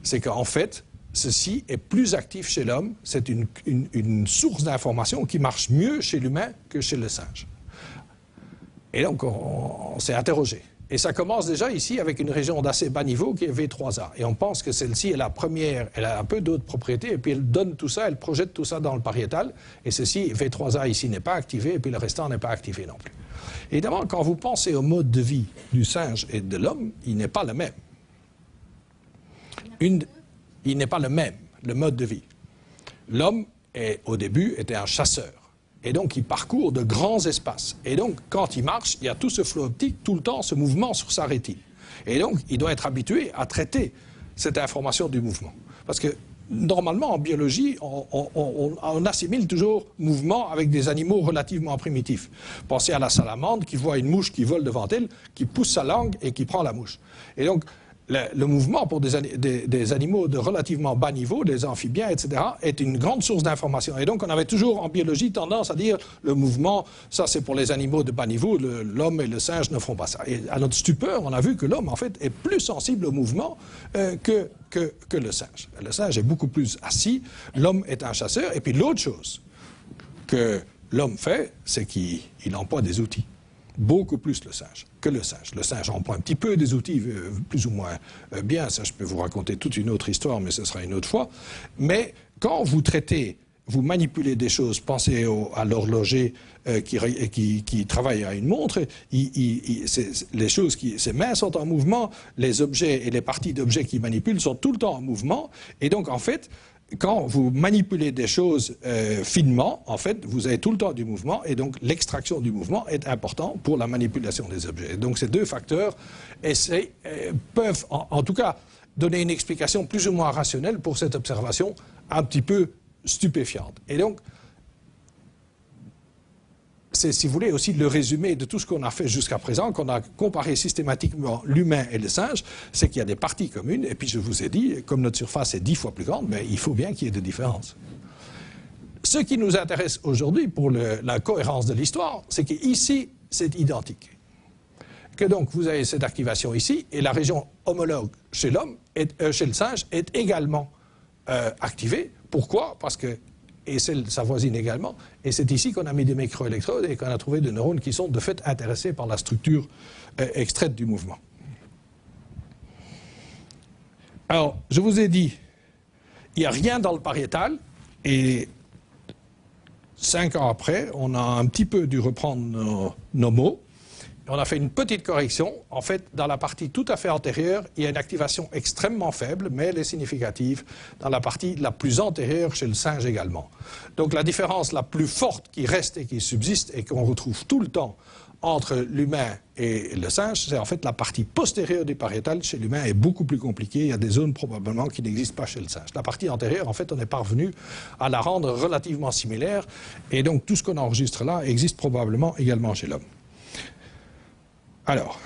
A: C'est qu'en fait, ceci est plus actif chez l'homme. C'est une source d'information qui marche mieux chez l'humain que chez le singe. Et donc, on s'est interrogé. Et ça commence déjà ici avec une région d'assez bas niveau qui est V3A. Et on pense que celle-ci est la première, elle a un peu d'autres propriétés, et puis elle donne tout ça, elle projette tout ça dans le pariétal. Et ceci, V3A ici n'est pas activé, et puis le restant n'est pas activé non plus. Évidemment, quand vous pensez au mode de vie du singe et de l'homme, il n'est pas le même. Il n'est pas le même, le mode de vie. L'homme, au début, était un chasseur. Et donc, il parcourt de grands espaces. Et donc, quand il marche, il y a tout ce flot optique, tout le temps, ce mouvement sur sa rétine. Et donc, il doit être habitué à traiter cette information du mouvement. Parce que, normalement, en biologie, on assimile toujours mouvement avec des animaux relativement primitifs. Pensez à la salamandre qui voit une mouche qui vole devant elle, qui pousse sa langue et qui prend la mouche. Et donc, le mouvement pour des animaux de relativement bas niveau, des amphibiens, etc., est une grande source d'information. Et donc, on avait toujours en biologie tendance à dire le mouvement, ça c'est pour les animaux de bas niveau, l'homme et le singe ne feront pas ça. Et à notre stupeur, on a vu que l'homme, en fait, est plus sensible au mouvement que le singe. Le singe est beaucoup plus assis, l'homme est un chasseur. Et puis l'autre chose que l'homme fait, c'est qu'il emploie des outils. Beaucoup plus le singe que le singe. Le singe emploie un petit peu des outils plus ou moins bien. Ça, je peux vous raconter toute une autre histoire, mais ce sera une autre fois. Mais quand vous traitez, vous manipulez des choses, pensez à l'horloger qui travaille à une montre, les choses, ses mains sont en mouvement, les objets et les parties d'objets qu'il manipule sont tout le temps en mouvement. Et donc, en fait, quand vous manipulez des choses finement, en fait, vous avez tout le temps du mouvement, et donc l'extraction du mouvement est important pour la manipulation des objets. Et donc ces deux facteurs peuvent, en tout cas, donner une explication plus ou moins rationnelle pour cette observation un petit peu stupéfiante. Et donc, c'est, si vous voulez, aussi le résumé de tout ce qu'on a fait jusqu'à présent, qu'on a comparé systématiquement l'humain et le singe, c'est qu'il y a des parties communes, et puis je vous ai dit, comme notre surface est 10 fois plus grande, mais il faut bien qu'il y ait des différences. Ce qui nous intéresse aujourd'hui pour la cohérence de l'histoire, c'est qu'ici, c'est identique. Que donc, vous avez cette activation ici, et la région homologue chez l'homme, chez le singe, est également activée. Pourquoi? Parce que et sa voisine également. Et c'est ici qu'on a mis des microélectrodes et qu'on a trouvé des neurones qui sont de fait intéressés par la structure extraite du mouvement. Alors, je vous ai dit, il n'y a rien dans le pariétal, et 5 ans après, on a un petit peu dû reprendre nos mots. On a fait une petite correction. En fait, dans la partie tout à fait antérieure, il y a une activation extrêmement faible, mais elle est significative dans la partie la plus antérieure chez le singe également. Donc la différence la plus forte qui reste et qui subsiste et qu'on retrouve tout le temps entre l'humain et le singe, c'est en fait la partie postérieure du pariétal. Chez l'humain est beaucoup plus compliquée. Il y a des zones probablement qui n'existent pas chez le singe. La partie antérieure, en fait, on est parvenu à la rendre relativement similaire. Et donc tout ce qu'on enregistre là existe probablement également chez l'homme. Alors,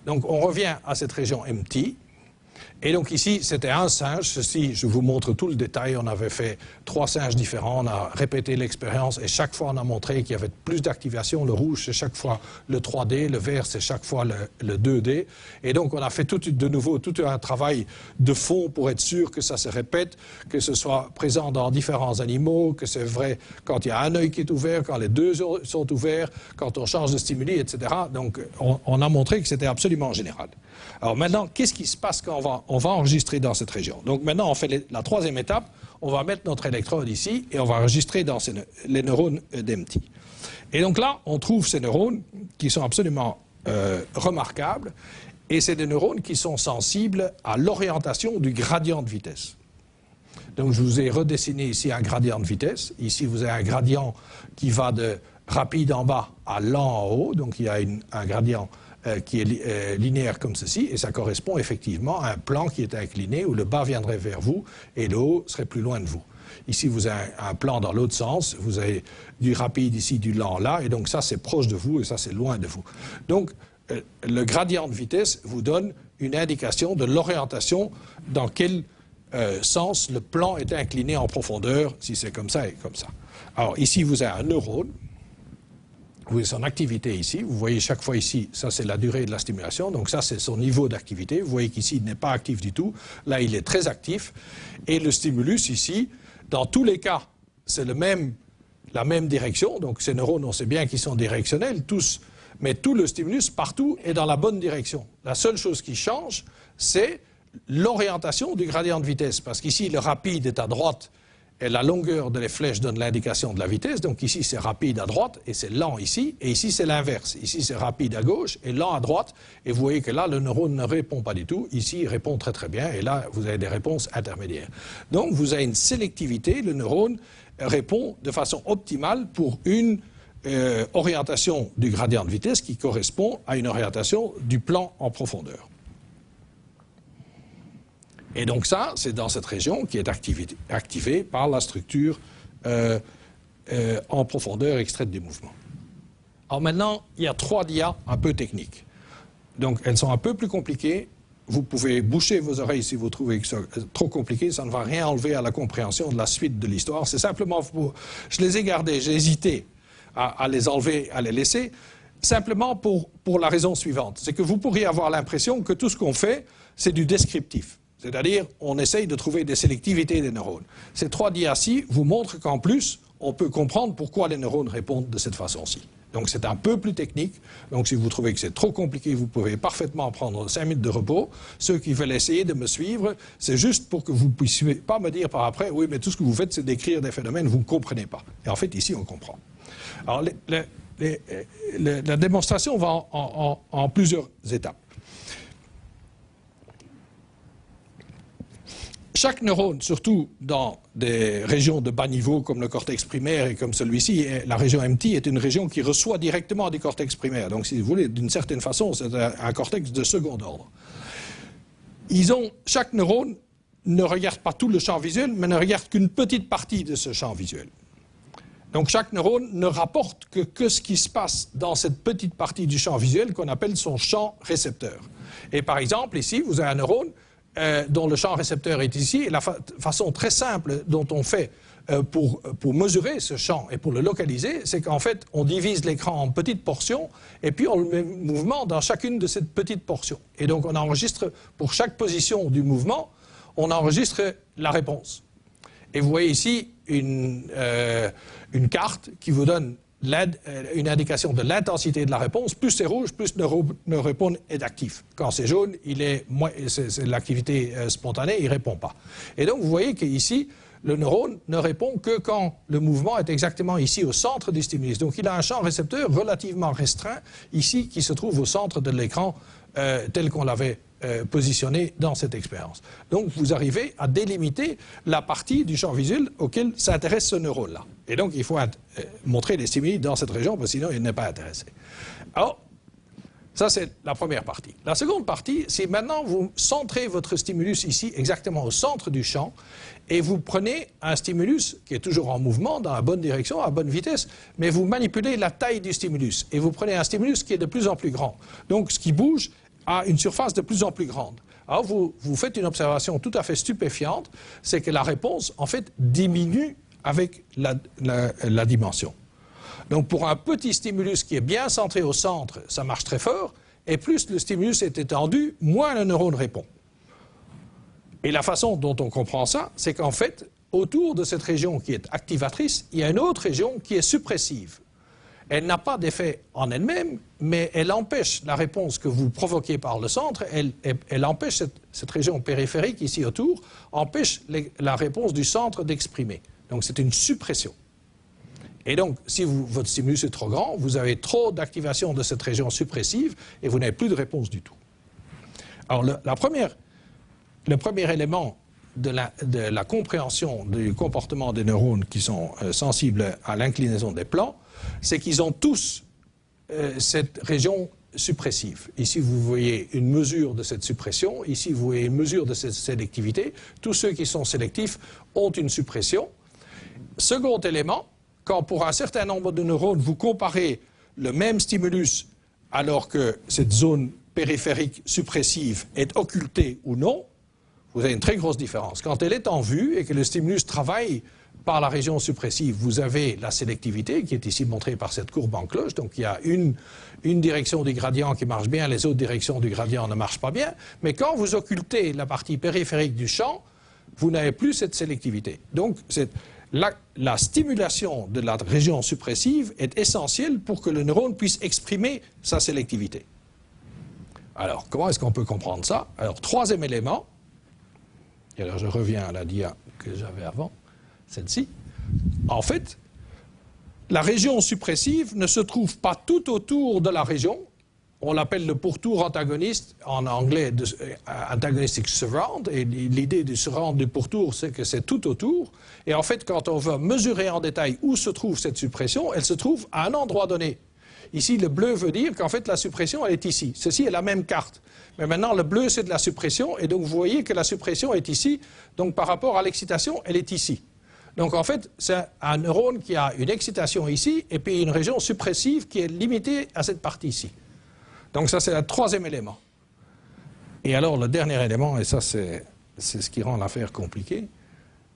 A: donc on revient à cette région MT. Et donc ici, c'était un singe. Ceci, je vous montre tout le détail. On avait fait 3 singes différents. On a répété l'expérience et chaque fois, on a montré qu'il y avait plus d'activation. Le rouge, c'est chaque fois le 3D. Le vert, c'est chaque fois le 2D. Et donc, on a fait de nouveau tout un travail de fond pour être sûr que ça se répète, que ce soit présent dans différents animaux, que c'est vrai quand il y a un œil qui est ouvert, quand les deux sont ouverts, quand on change de stimuli, etc. Donc, on a montré que c'était absolument général. Alors maintenant, qu'est-ce qui se passe quand on va enregistrer dans cette région? Donc maintenant, on fait la 3e étape. On va mettre notre électrode ici et on va enregistrer dans les neurones d'MT. Et donc là, on trouve ces neurones qui sont absolument remarquables. Et c'est des neurones qui sont sensibles à l'orientation du gradient de vitesse. Donc je vous ai redessiné ici un gradient de vitesse. Ici, vous avez un gradient qui va de rapide en bas à lent en haut. Donc il y a un gradient qui est linéaire comme ceci, et ça correspond effectivement à un plan qui est incliné où le bas viendrait vers vous et le haut serait plus loin de vous. Ici, vous avez un plan dans l'autre sens, vous avez du rapide ici, du lent là, et donc ça c'est proche de vous et ça c'est loin de vous. Donc le gradient de vitesse vous donne une indication de l'orientation dans quel sens le plan est incliné en profondeur, si c'est comme ça et comme ça. Alors ici, vous avez un neurone. Vous voyez son activité ici, vous voyez chaque fois ici, ça c'est la durée de la stimulation, donc ça c'est son niveau d'activité, vous voyez qu'ici il n'est pas actif du tout, là il est très actif, et le stimulus ici, dans tous les cas, c'est la même direction, donc ces neurones on sait bien qu'ils sont directionnels tous, mais tout le stimulus partout est dans la bonne direction. La seule chose qui change, c'est l'orientation du gradient de vitesse, parce qu'ici le rapide est à droite, et la longueur de les flèches donne l'indication de la vitesse. Donc ici, c'est rapide à droite et c'est lent ici. Et ici, c'est l'inverse. Ici, c'est rapide à gauche et lent à droite. Et vous voyez que là, le neurone ne répond pas du tout. Ici, il répond très très bien. Et là, vous avez des réponses intermédiaires. Donc, vous avez une sélectivité. Le neurone répond de façon optimale pour une orientation du gradient de vitesse qui correspond à une orientation du plan en profondeur. Et donc ça, c'est dans cette région qui est activée par la structure en profondeur extraite des mouvements. Alors maintenant, il y a 3 dias un peu techniques. Donc elles sont un peu plus compliquées. Vous pouvez boucher vos oreilles si vous trouvez que c'est trop compliqué. Ça ne va rien enlever à la compréhension de la suite de l'histoire. C'est simplement pour... Je les ai gardées, j'ai hésité à les enlever, à les laisser, simplement pour la raison suivante. C'est que vous pourriez avoir l'impression que tout ce qu'on fait, c'est du descriptif. C'est-à-dire, on essaye de trouver des sélectivités des neurones. Ces 3 dias-ci vous montrent qu'en plus, on peut comprendre pourquoi les neurones répondent de cette façon-ci. Donc c'est un peu plus technique. Donc si vous trouvez que c'est trop compliqué, vous pouvez parfaitement prendre 5 minutes de repos. Ceux qui veulent essayer de me suivre, c'est juste pour que vous ne puissiez pas me dire par après, oui, mais tout ce que vous faites, c'est décrire des phénomènes, vous ne comprenez pas. Et en fait, ici, on comprend. Alors, la démonstration va en plusieurs étapes. Chaque neurone, surtout dans des régions de bas niveau comme le cortex primaire et comme celui-ci, la région MT est une région qui reçoit directement des cortex primaires. Donc, si vous voulez, d'une certaine façon, c'est un cortex de second ordre. Chaque neurone ne regarde pas tout le champ visuel, mais ne regarde qu'une petite partie de ce champ visuel. Donc, chaque neurone ne rapporte que ce qui se passe dans cette petite partie du champ visuel qu'on appelle son champ récepteur. Et par exemple, ici, vous avez un neurone dont le champ récepteur est ici, et la façon très simple dont on fait pour mesurer ce champ et pour le localiser, c'est qu'en fait, on divise l'écran en petites portions, et puis on le met en mouvement dans chacune de ces petites portions. Et donc, on enregistre, pour chaque position du mouvement, on enregistre la réponse. Et vous voyez ici une carte qui vous donne une indication de l'intensité de la réponse. Plus c'est rouge, plus le répondre est actif. Quand c'est jaune, c'est l'activité spontanée, il ne répond pas. Et donc, vous voyez qu'ici, le neurone ne répond que quand le mouvement est exactement ici, au centre du stimulus. Donc, il a un champ récepteur relativement restreint, ici, qui se trouve au centre de l'écran, tel qu'on l'avait positionné dans cette expérience. Donc, vous arrivez à délimiter la partie du champ visuel auquel s'intéresse ce neurone-là. Et donc, il faut montrer les stimuli dans cette région, parce que sinon, il n'est pas intéressé. Alors, ça, c'est la première partie. La seconde partie, c'est maintenant, vous centrez votre stimulus ici, exactement au centre du champ, et vous prenez un stimulus qui est toujours en mouvement, dans la bonne direction, à bonne vitesse, mais vous manipulez la taille du stimulus, et vous prenez un stimulus qui est de plus en plus grand. Donc, ce qui bouge a une surface de plus en plus grande. Alors vous faites une observation tout à fait stupéfiante, c'est que la réponse, en fait, diminue avec la dimension. Donc pour un petit stimulus qui est bien centré au centre, ça marche très fort, et plus le stimulus est étendu, moins le neurone répond. Et la façon dont on comprend ça, c'est qu'en fait, autour de cette région qui est activatrice, il y a une autre région qui est suppressive. Elle n'a pas d'effet en elle-même, mais elle empêche la réponse que vous provoquez par le centre, elle empêche cette région périphérique ici autour, empêche la réponse du centre d'exprimer. Donc c'est une suppression. Et donc, si votre stimulus est trop grand, vous avez trop d'activation de cette région suppressive et vous n'avez plus de réponse du tout. Alors le premier élément de la compréhension du comportement des neurones qui sont sensibles à l'inclinaison des plans, c'est qu'ils ont tous cette région suppressive. Ici, vous voyez une mesure de cette suppression. Ici, vous voyez une mesure de cette sélectivité. Tous ceux qui sont sélectifs ont une suppression. Second élément, quand pour un certain nombre de neurones, vous comparez le même stimulus alors que cette zone périphérique suppressive est occultée ou non, vous avez une très grosse différence. Quand elle est en vue et que le stimulus travaille par la région suppressive, vous avez la sélectivité qui est ici montrée par cette courbe en cloche. Donc il y a une direction du gradient qui marche bien, les autres directions du gradient ne marchent pas bien. Mais quand vous occultez la partie périphérique du champ, vous n'avez plus cette sélectivité. Donc la stimulation de la région suppressive est essentielle pour que le neurone puisse exprimer sa sélectivité. Alors, comment est-ce qu'on peut comprendre ça? Alors, troisième élément, et alors je reviens à la dia que j'avais avant, celle-ci. En fait, la région suppressive ne se trouve pas tout autour de la région. On l'appelle le pourtour antagoniste, en anglais antagonistic surround, et l'idée du surround du pourtour, c'est que c'est tout autour. Et en fait, quand on veut mesurer en détail où se trouve cette suppression, elle se trouve à un endroit donné. Ici, le bleu veut dire qu'en fait, la suppression, elle est ici. Ceci est la même carte. Mais maintenant, le bleu, c'est de la suppression, et donc vous voyez que la suppression est ici. Donc par rapport à l'excitation, elle est ici. Donc en fait, c'est un neurone qui a une excitation ici, et puis une région suppressive qui est limitée à cette partie ici. Donc ça, c'est le troisième élément. Et alors, le dernier élément, et ça, c'est ce qui rend l'affaire compliquée,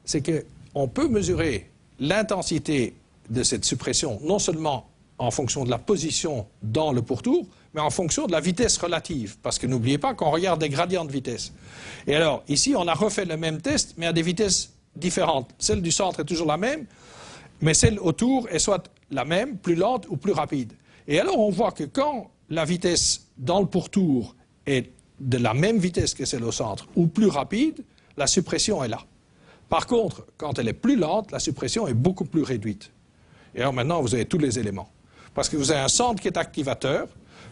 A: c'est qu'on peut mesurer l'intensité de cette suppression, non seulement en fonction de la position dans le pourtour, mais en fonction de la vitesse relative. Parce que n'oubliez pas qu'on regarde des gradients de vitesse. Et alors, ici, on a refait le même test, mais à des vitesses différentes. Celle du centre est toujours la même, mais celle autour est soit la même, plus lente ou plus rapide. Et alors, on voit que quand la vitesse dans le pourtour est de la même vitesse que celle au centre ou plus rapide, la suppression est là. Par contre, quand elle est plus lente, la suppression est beaucoup plus réduite. Et alors maintenant, vous avez tous les éléments. Parce que vous avez un centre qui est activateur,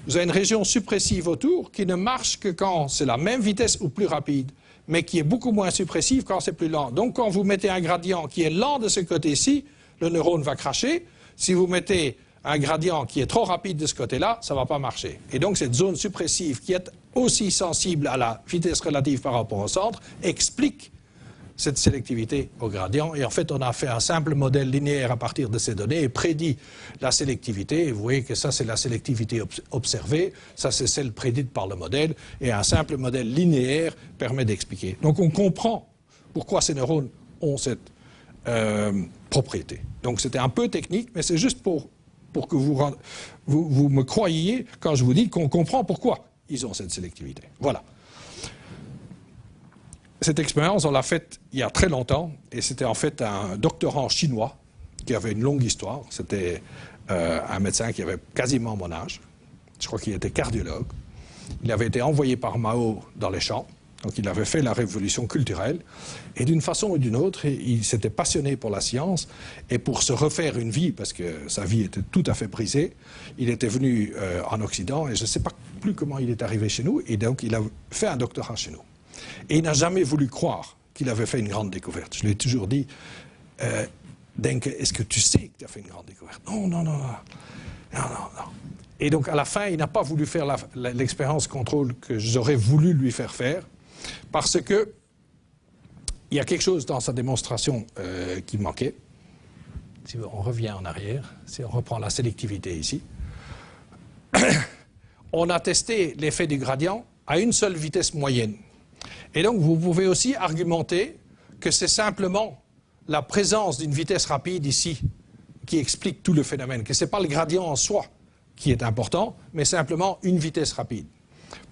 A: vous avez une région suppressive autour qui ne marche que quand c'est la même vitesse ou plus rapide, mais qui est beaucoup moins suppressive quand c'est plus lent. Donc quand vous mettez un gradient qui est lent de ce côté-ci, le neurone va cracher. Si vous mettez un gradient qui est trop rapide de ce côté-là, ça ne va pas marcher. Et donc cette zone suppressive qui est aussi sensible à la vitesse relative par rapport au centre explique cette sélectivité au gradient. Et en fait, on a fait un simple modèle linéaire à partir de ces données et prédit la sélectivité. Et vous voyez que ça, c'est la sélectivité observée. Ça, c'est celle prédite par le modèle. Et un simple modèle linéaire permet d'expliquer. Donc, on comprend pourquoi ces neurones ont cette propriété. Donc, c'était un peu technique, mais c'est juste pour que vous me croyiez quand je vous dis qu'on comprend pourquoi ils ont cette sélectivité. Voilà. Cette expérience, on l'a faite il y a très longtemps, et c'était en fait un doctorant chinois qui avait une longue histoire. C'était un médecin qui avait quasiment mon âge. Je crois qu'il était cardiologue. Il avait été envoyé par Mao dans les champs, donc il avait fait la révolution culturelle. Et d'une façon ou d'une autre, il s'était passionné pour la science, et pour se refaire une vie, parce que sa vie était tout à fait brisée, il était venu en Occident, et je ne sais pas plus comment il est arrivé chez nous, et donc il a fait un doctorat chez nous. Et il n'a jamais voulu croire qu'il avait fait une grande découverte. Je lui ai toujours dit, Denke, est-ce que tu sais que tu as fait une grande découverte? Non, non, non, non, non, non. Et donc à la fin, il n'a pas voulu faire l'expérience contrôle que j'aurais voulu lui faire faire, parce que il y a quelque chose dans sa démonstration qui manquait. Si on revient en arrière, si on reprend la sélectivité ici, on a testé l'effet du gradient à une seule vitesse moyenne. Et donc, vous pouvez aussi argumenter que c'est simplement la présence d'une vitesse rapide ici qui explique tout le phénomène, que ce n'est pas le gradient en soi qui est important, mais simplement une vitesse rapide.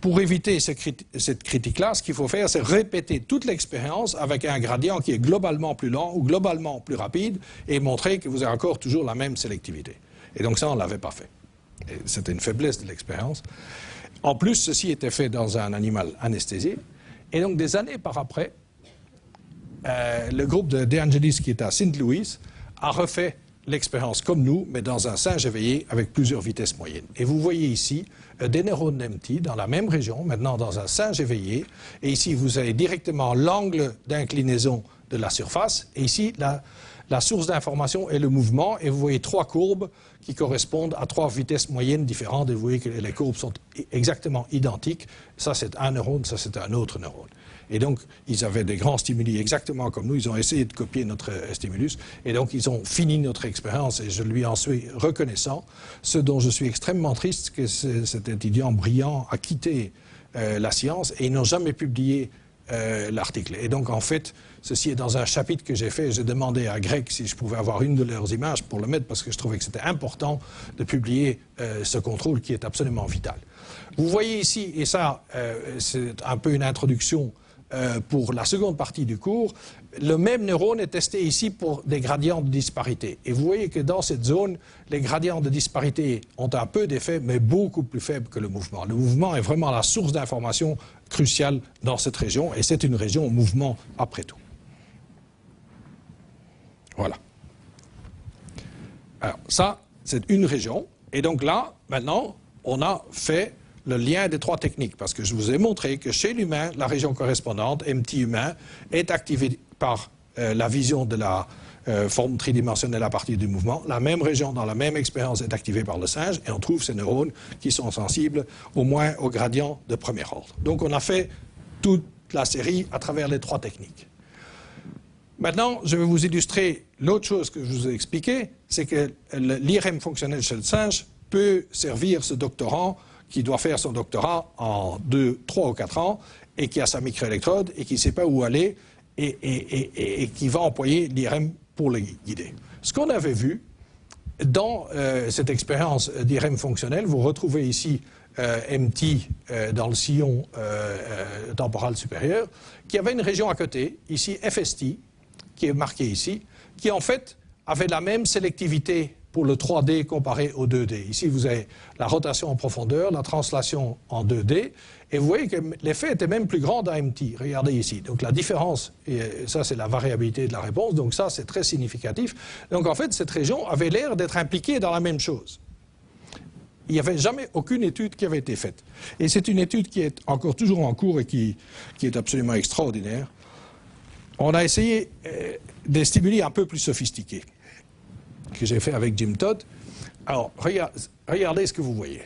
A: Pour éviter cette critique-là, ce qu'il faut faire, c'est répéter toute l'expérience avec un gradient qui est globalement plus lent ou globalement plus rapide et montrer que vous avez encore toujours la même sélectivité. Et donc ça, on ne l'avait pas fait. C'était une faiblesse de l'expérience. En plus, ceci était fait dans un animal anesthésié. Et donc des années par après, le groupe de De Angelis, qui est à St. Louis, a refait l'expérience comme nous, mais dans un singe éveillé avec plusieurs vitesses moyennes. Et vous voyez ici des neurones MT dans la même région, maintenant dans un singe éveillé. Et ici, vous avez directement l'angle d'inclinaison de la surface. Et ici, la source d'information est le mouvement. Et vous voyez 3 courbes qui correspondent à 3 vitesses moyennes différentes. Et vous voyez que les courbes sont exactement identiques. Ça, c'est un neurone, ça, c'est un autre neurone. Et donc, ils avaient des grands stimuli exactement comme nous. Ils ont essayé de copier notre stimulus. Et donc, ils ont fini notre expérience et je lui en suis reconnaissant. Ce dont je suis extrêmement triste, que cet étudiant brillant a quitté la science et ils n'ont jamais publié l'article. Et donc, en fait, ceci est dans un chapitre que j'ai fait. J'ai demandé à Greg si je pouvais avoir une de leurs images pour le mettre parce que je trouvais que c'était important de publier ce contrôle qui est absolument vital. Vous voyez ici, et ça, c'est un peu une introduction pour la seconde partie du cours, le même neurone est testé ici pour des gradients de disparité. Et vous voyez que dans cette zone, les gradients de disparité ont un peu d'effet, mais beaucoup plus faible que le mouvement. Le mouvement est vraiment la source d'information cruciale dans cette région, et c'est une région en mouvement après tout. Voilà. Alors ça, c'est une région. Et donc là, maintenant, on a fait le lien des 3 techniques, parce que je vous ai montré que chez l'humain, la région correspondante, MT humain, est activée par la vision de la forme tridimensionnelle à partir du mouvement. La même région dans la même expérience est activée par le singe, et on trouve ces neurones qui sont sensibles au moins au gradient de premier ordre. Donc on a fait toute la série à travers les 3 techniques. Maintenant, je vais vous illustrer l'autre chose que je vous ai expliqué, c'est que l'IRM fonctionnel chez le singe peut servir ce doctorant qui doit faire son doctorat en 2, 3 ou 4 ans et qui a sa microélectrode et qui ne sait pas où aller et qui va employer l'IRM pour le guider. Ce qu'on avait vu dans cette expérience d'IRM fonctionnel, vous retrouvez ici MT dans le sillon temporal supérieur, qui avait une région à côté, ici FST, qui est marquée ici, qui en fait avait la même sélectivité pour le 3D comparé au 2D. Ici, vous avez la rotation en profondeur, la translation en 2D, et vous voyez que l'effet était même plus grand dans MT. Regardez ici. Donc la différence, et ça c'est la variabilité de la réponse, donc ça c'est très significatif. Donc en fait, cette région avait l'air d'être impliquée dans la même chose. Il n'y avait jamais aucune étude qui avait été faite. Et c'est une étude qui est encore toujours en cours et qui est absolument extraordinaire. On a essayé des stimuli un peu plus sophistiqués, que j'ai fait avec Jim Todd. Alors, regardez ce que vous voyez.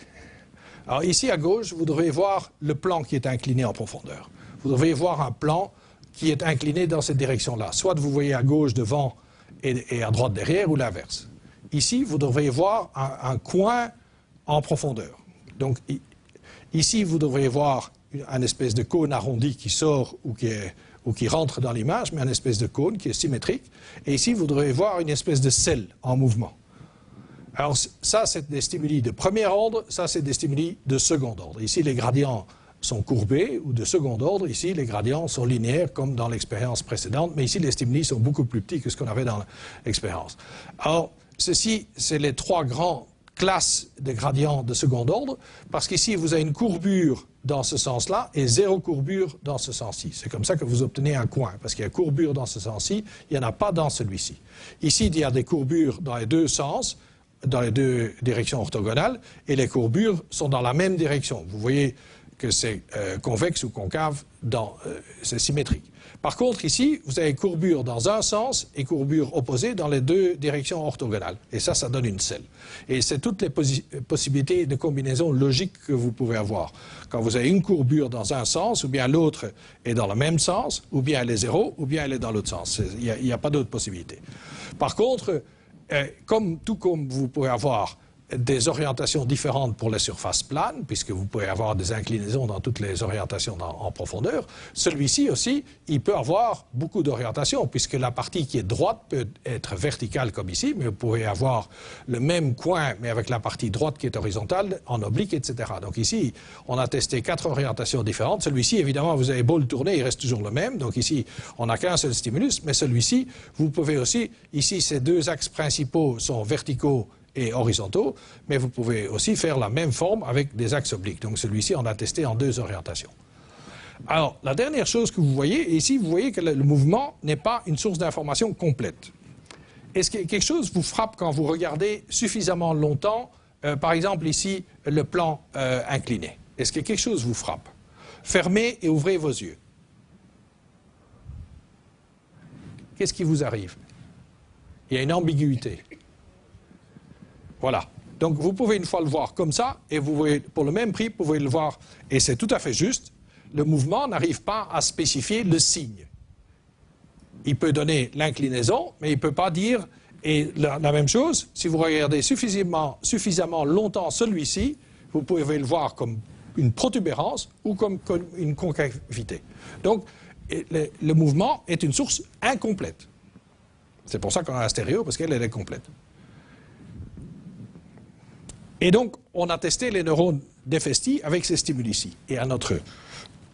A: Alors, ici à gauche, vous devez voir le plan qui est incliné en profondeur. Vous devez voir un plan qui est incliné dans cette direction-là. Soit vous voyez à gauche devant et à droite derrière, ou l'inverse. Ici, vous devriez voir un coin en profondeur. Donc, ici, vous devriez voir un espèce de cône arrondi qui sort ou qui rentre dans l'image, mais un espèce de cône qui est symétrique. Et ici, vous devez voir une espèce de selle en mouvement. Alors ça, c'est des stimuli de premier ordre, ça, c'est des stimuli de second ordre. Ici, les gradients sont courbés ou de second ordre. Ici, les gradients sont linéaires comme dans l'expérience précédente, mais ici, les stimuli sont beaucoup plus petits que ce qu'on avait dans l'expérience. Alors, ceci, c'est les 3 grands classes de gradients de second ordre, parce qu'ici, vous avez une courbure dans ce sens-là et 0 courbure dans ce sens-ci. C'est comme ça que vous obtenez un coin, parce qu'il y a courbure dans ce sens-ci, il n'y en a pas dans celui-ci. Ici, il y a des courbures dans les 2 sens, dans les 2 directions orthogonales, et les courbures sont dans la même direction. Vous voyez que c'est convexe ou concave, c'est symétrique. Par contre, ici, vous avez courbure dans un sens et courbure opposée dans les 2 directions orthogonales. Et ça donne une selle. Et c'est toutes les possibilités de combinaison logique que vous pouvez avoir. Quand vous avez une courbure dans un sens, ou bien l'autre est dans le même sens, ou bien elle est 0, ou bien elle est dans l'autre sens. Il n'y a pas d'autre possibilité. Par contre, tout comme vous pouvez avoir des orientations différentes pour les surfaces planes, puisque vous pouvez avoir des inclinaisons dans toutes les orientations en profondeur. Celui-ci aussi, il peut avoir beaucoup d'orientations, puisque la partie qui est droite peut être verticale comme ici, mais vous pouvez avoir le même coin, mais avec la partie droite qui est horizontale, en oblique, etc. Donc ici, on a testé 4 orientations différentes. Celui-ci, évidemment, vous avez beau le tourner, il reste toujours le même. Donc ici, on n'a qu'un seul stimulus, mais celui-ci, vous pouvez aussi, ici, ces 2 axes principaux sont verticaux et horizontaux, mais vous pouvez aussi faire la même forme avec des axes obliques. Donc celui-ci, on a testé en 2 orientations. Alors, la dernière chose que vous voyez, ici, vous voyez que le mouvement n'est pas une source d'information complète. Est-ce que quelque chose vous frappe quand vous regardez suffisamment longtemps, par exemple ici, le plan incliné? Est-ce que quelque chose vous frappe? Fermez et ouvrez vos yeux. Qu'est-ce qui vous arrive? Il y a une ambiguïté. Voilà. Donc, vous pouvez une fois le voir comme ça, et vous pouvez, pour le même prix, vous pouvez le voir, et c'est tout à fait juste, le mouvement n'arrive pas à spécifier le signe. Il peut donner l'inclinaison, mais il ne peut pas dire, et la même chose, si vous regardez suffisamment longtemps celui-ci, vous pouvez le voir comme une protubérance ou comme une concavité. Donc, le mouvement est une source incomplète. C'est pour ça qu'on a la stéréo, parce qu'elle est complète. Et donc, on a testé les neurones d'Efesti avec ces stimuli-ci. Et à notre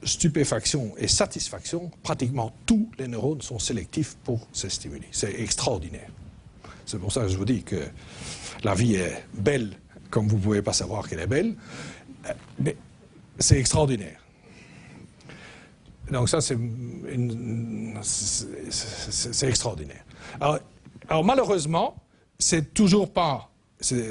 A: stupéfaction et satisfaction, pratiquement tous les neurones sont sélectifs pour ces stimuli. C'est extraordinaire. C'est pour ça que je vous dis que la vie est belle, comme vous ne pouvez pas savoir qu'elle est belle, mais c'est extraordinaire. Donc ça, c'est extraordinaire. Alors malheureusement, c'est toujours pas...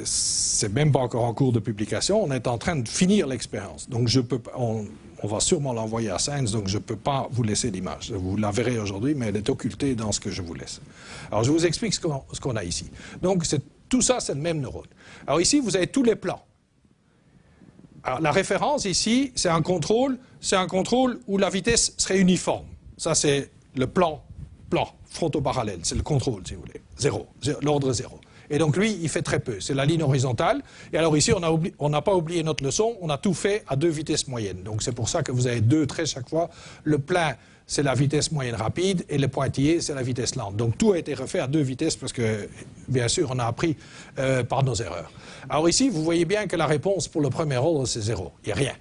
A: C'est même pas encore en cours de publication, on est en train de finir l'expérience. Donc on va sûrement l'envoyer à Science, donc je ne peux pas vous laisser l'image. Vous la verrez aujourd'hui, mais elle est occultée dans ce que je vous laisse. Alors je vous explique ce qu'on a ici. Donc tout ça, c'est le même neurone. Alors ici, vous avez tous les plans. Alors, la référence ici, c'est un contrôle où la vitesse serait uniforme. Ça, c'est le plan frontoparallèle, c'est le contrôle, si vous voulez. L'ordre 0. Et donc lui, il fait très peu. C'est la ligne horizontale. Et alors ici, on n'a pas oublié notre leçon, on a tout fait à 2 vitesses moyennes. Donc c'est pour ça que vous avez 2 traits chaque fois. Le plein, c'est la vitesse moyenne rapide, et le pointillé, c'est la vitesse lente. Donc tout a été refait à 2 vitesses parce que, bien sûr, on a appris par nos erreurs. Alors ici, vous voyez bien que la réponse pour le premier ordre, c'est 0. Il n'y a rien.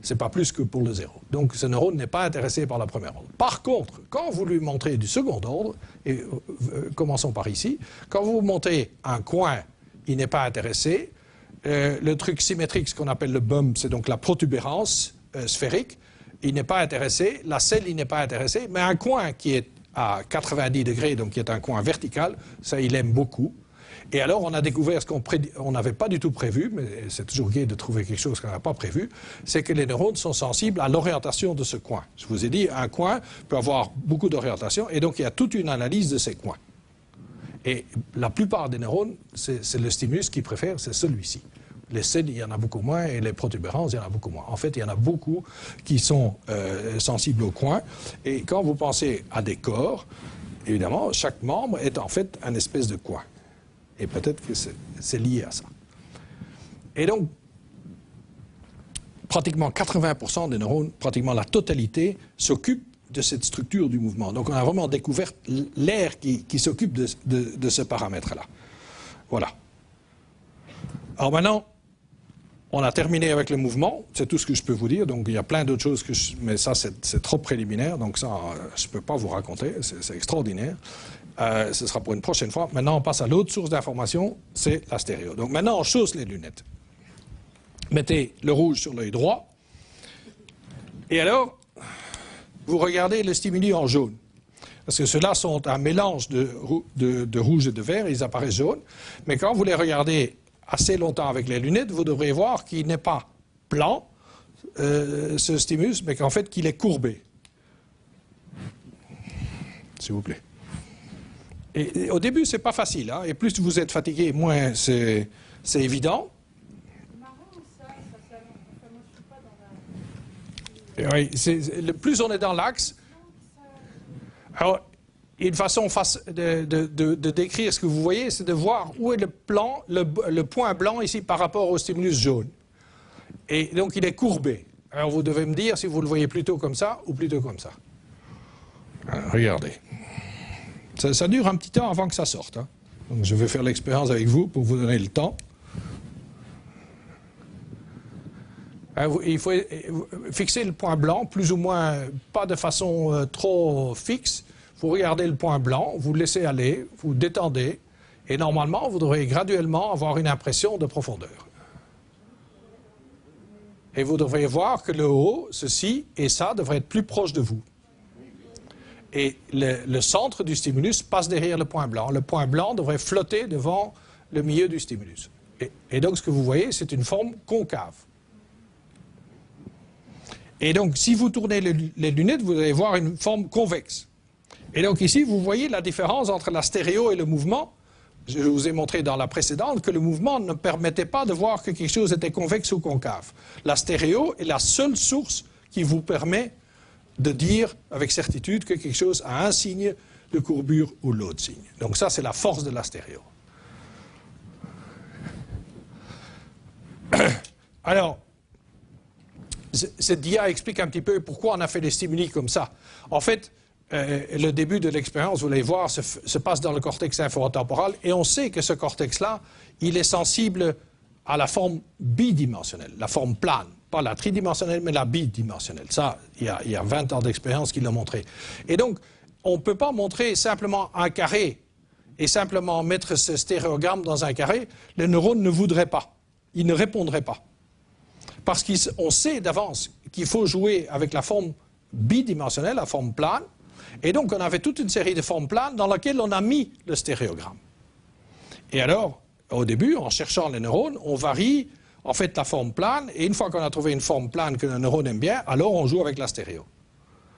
A: Ce n'est pas plus que pour le 0. Donc ce neurone n'est pas intéressé par le premier ordre. Par contre, quand vous lui montrez du second ordre, et commençons par ici, quand vous montrez un coin, il n'est pas intéressé. Le truc symétrique, ce qu'on appelle le bump, c'est donc la protubérance sphérique, il n'est pas intéressé. La selle, il n'est pas intéressé. Mais un coin qui est à 90 degrés, donc qui est un coin vertical, ça, il aime beaucoup. Et alors, on a découvert ce qu'on n'avait pas du tout prévu, mais c'est toujours gai de trouver quelque chose qu'on n'a pas prévu, c'est que les neurones sont sensibles à l'orientation de ce coin. Je vous ai dit, un coin peut avoir beaucoup d'orientation, et donc il y a toute une analyse de ces coins. Et la plupart des neurones, c'est le stimulus qu'ils préfèrent, c'est celui-ci. Les selles, il y en a beaucoup moins, et les protubérances, il y en a beaucoup moins. En fait, il y en a beaucoup qui sont sensibles au coin, et quand vous pensez à des corps, évidemment, chaque membre est en fait un espèce de coin. Et peut-être que c'est lié à ça. Et donc, pratiquement 80% des neurones, pratiquement la totalité, s'occupent de cette structure du mouvement. Donc on a vraiment découvert l'air qui s'occupe de ce paramètre-là. Voilà. Alors maintenant, on a terminé avec le mouvement, c'est tout ce que je peux vous dire. Donc il y a plein d'autres choses, mais ça c'est trop préliminaire, donc ça je ne peux pas vous raconter, c'est extraordinaire. Ce sera pour une prochaine fois. Maintenant, on passe à l'autre source d'information, c'est la stéréo. Donc maintenant, on chausse les lunettes. Mettez le rouge sur l'œil droit. Et alors, vous regardez le stimuli en jaune. Parce que ceux-là sont un mélange de rouge et de vert, ils apparaissent jaunes. Mais quand vous les regardez assez longtemps avec les lunettes, vous devrez voir qu'il n'est pas plan, ce stimulus, mais qu'en fait, qu'il est courbé. S'il vous plaît. Et au début, c'est pas facile, hein, et plus vous êtes fatigué, moins c'est évident.
B: C'est marrant, ça moi je suis pas dans la...
A: Oui, plus on est dans l'axe. Alors, une façon de décrire ce que vous voyez, c'est de voir où est le point blanc ici par rapport au stimulus jaune. Et donc il est courbé. Alors vous devez me dire si vous le voyez plutôt comme ça ou plutôt comme ça. Alors, regardez. Ça dure un petit temps avant que ça sorte. Hein. Donc je vais faire l'expérience avec vous pour vous donner le temps. Il faut fixer le point blanc, plus ou moins, pas de façon trop fixe. Vous regardez le point blanc, vous le laissez aller, vous détendez, et normalement, vous devrez graduellement avoir une impression de profondeur. Et vous devriez voir que le haut, ceci et ça devraient être plus proches de vous. Et le centre du stimulus passe derrière le point blanc. Le point blanc devrait flotter devant le milieu du stimulus. Et donc, ce que vous voyez, c'est une forme concave. Et donc, si vous tournez les lunettes, vous allez voir une forme convexe. Et donc ici, vous voyez la différence entre la stéréo et le mouvement. Je vous ai montré dans la précédente que le mouvement ne permettait pas de voir que quelque chose était convexe ou concave. La stéréo est la seule source qui vous permet de dire avec certitude que quelque chose a un signe de courbure ou l'autre signe. Donc ça, c'est la force de la stéréo. Alors, cette dia explique un petit peu pourquoi on a fait des stimuli comme ça. En fait, le début de l'expérience, vous allez voir, se passe dans le cortex infratemporal et on sait que ce cortex-là, il est sensible à la forme bidimensionnelle, la forme plane. Pas la tridimensionnelle, mais la bidimensionnelle. Ça, il y a 20 ans d'expérience qui l'ont montré. Et donc, on ne peut pas montrer simplement un carré et simplement mettre ce stéréogramme dans un carré. Les neurones ne voudraient pas. Ils ne répondraient pas. Parce qu'on sait d'avance qu'il faut jouer avec la forme bidimensionnelle, la forme plane. Et donc, on avait toute une série de formes planes dans lesquelles on a mis le stéréogramme. Et alors, au début, en cherchant les neurones, on varie en fait la forme plane. Et une fois qu'on a trouvé une forme plane que le neurone aime bien, alors on joue avec la stéréo.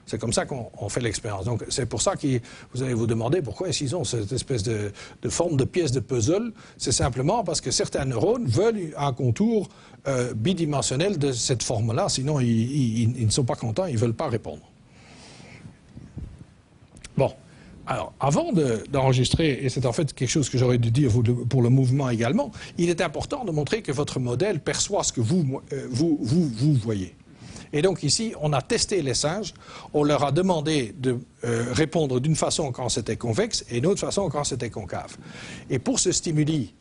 A: C'est comme ça qu'on fait l'expérience. Donc, c'est pour ça que vous allez vous demander pourquoi ils ont cette espèce de forme de pièce de puzzle. C'est simplement parce que certains neurones veulent un contour bidimensionnel de cette forme-là. Sinon, ils ne sont pas contents, ils ne veulent pas répondre. Bon, alors, avant d'enregistrer, et c'est en fait quelque chose que j'aurais dû dire pour le mouvement également, il est important de montrer que votre modèle perçoit ce que vous voyez. Et donc ici, on a testé les singes, on leur a demandé de répondre d'une façon quand c'était convexe et d'une autre façon quand c'était concave. Et pour ce stimuli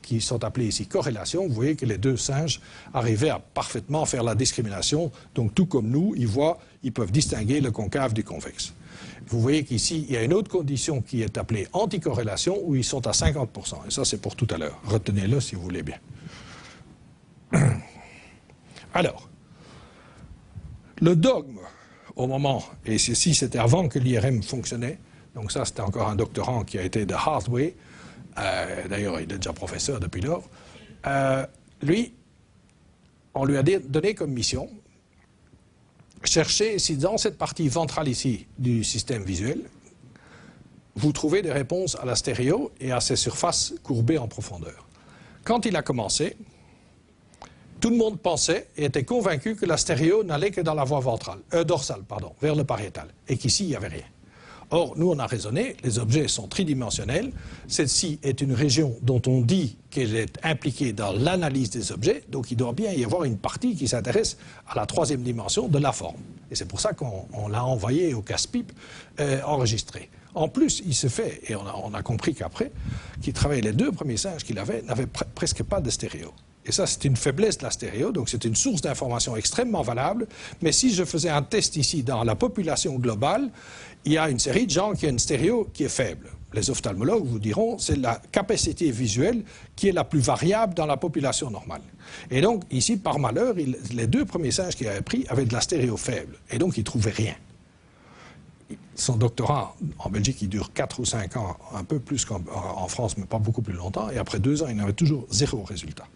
A: qui sont appelés ici corrélation, vous voyez que les deux singes arrivaient à parfaitement faire la discrimination. Donc tout comme nous, ils peuvent distinguer le concave du convexe. Vous voyez qu'ici, il y a une autre condition qui est appelée anticorrélation où ils sont à 50%. Et ça, c'est pour tout à l'heure. Retenez-le si vous voulez bien. Alors, le dogme, au moment, et ceci c'était avant que l'IRM fonctionnait, donc ça c'était encore un doctorant qui a été de Hartway, d'ailleurs il est déjà professeur depuis lors, lui, on lui a donné comme mission, chercher si dans cette partie ventrale ici du système visuel, vous trouvez des réponses à la stéréo et à ces surfaces courbées en profondeur. Quand il a commencé, tout le monde pensait et était convaincu que la stéréo n'allait que dans la voie dorsale, vers le pariétal, et qu'ici, il n'y avait rien. Or, nous, on a raisonné, les objets sont tridimensionnels, celle-ci est une région dont on dit qu'elle est impliquée dans l'analyse des objets, donc il doit bien y avoir une partie qui s'intéresse à la troisième dimension de la forme. Et c'est pour ça qu'on l'a envoyé au casse-pipe enregistré. En plus, il se fait, et on a compris qu'après, qu'il travaillait les deux premiers singes qu'il avait, n'avaient presque pas de stéréo. Et ça, c'est une faiblesse de la stéréo, donc c'est une source d'information extrêmement valable. Mais si je faisais un test ici dans la population globale, il y a une série de gens qui ont une stéréo qui est faible. Les ophtalmologues vous diront c'est la capacité visuelle qui est la plus variable dans la population normale. Et donc, ici, par malheur, les deux premiers singes qu'il avait pris avaient de la stéréo faible. Et donc, ils ne trouvaient rien. Son doctorat en Belgique, il dure 4 ou 5 ans, un peu plus qu'en France, mais pas beaucoup plus longtemps. Et après 2 ans, il n'avait toujours 0 résultat.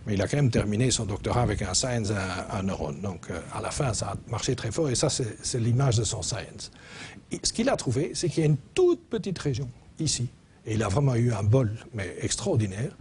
A: Mais il a quand même terminé son doctorat avec un science, un neurone. Donc, à la fin, ça a marché très fort. Et ça, c'est l'image de son science. Et ce qu'il a trouvé, c'est qu'il y a une toute petite région, ici. Et il a vraiment eu un bol, mais extraordinaire,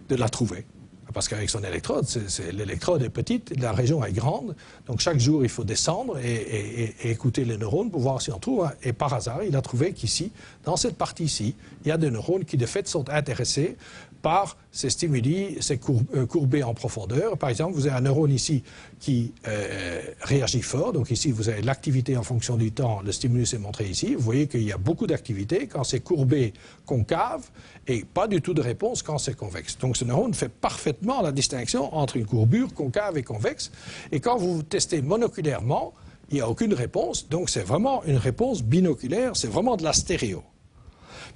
A: de la trouver. Parce qu'avec son électrode, l'électrode est petite, la région est grande, donc chaque jour il faut descendre et écouter les neurones pour voir si on trouve. Et par hasard, il a trouvé qu'ici, dans cette partie-ci, il y a des neurones qui de fait sont intéressés par ces stimuli, ces courbés en profondeur. Par exemple, vous avez un neurone ici qui réagit fort. Donc ici, vous avez l'activité en fonction du temps. Le stimulus est montré ici. Vous voyez qu'il y a beaucoup d'activité quand c'est courbé concave et pas du tout de réponse quand c'est convexe. Donc ce neurone fait parfaitement la distinction entre une courbure concave et convexe. Et quand vous testez monoculairement, il n'y a aucune réponse. Donc c'est vraiment une réponse binoculaire. C'est vraiment de la stéréo.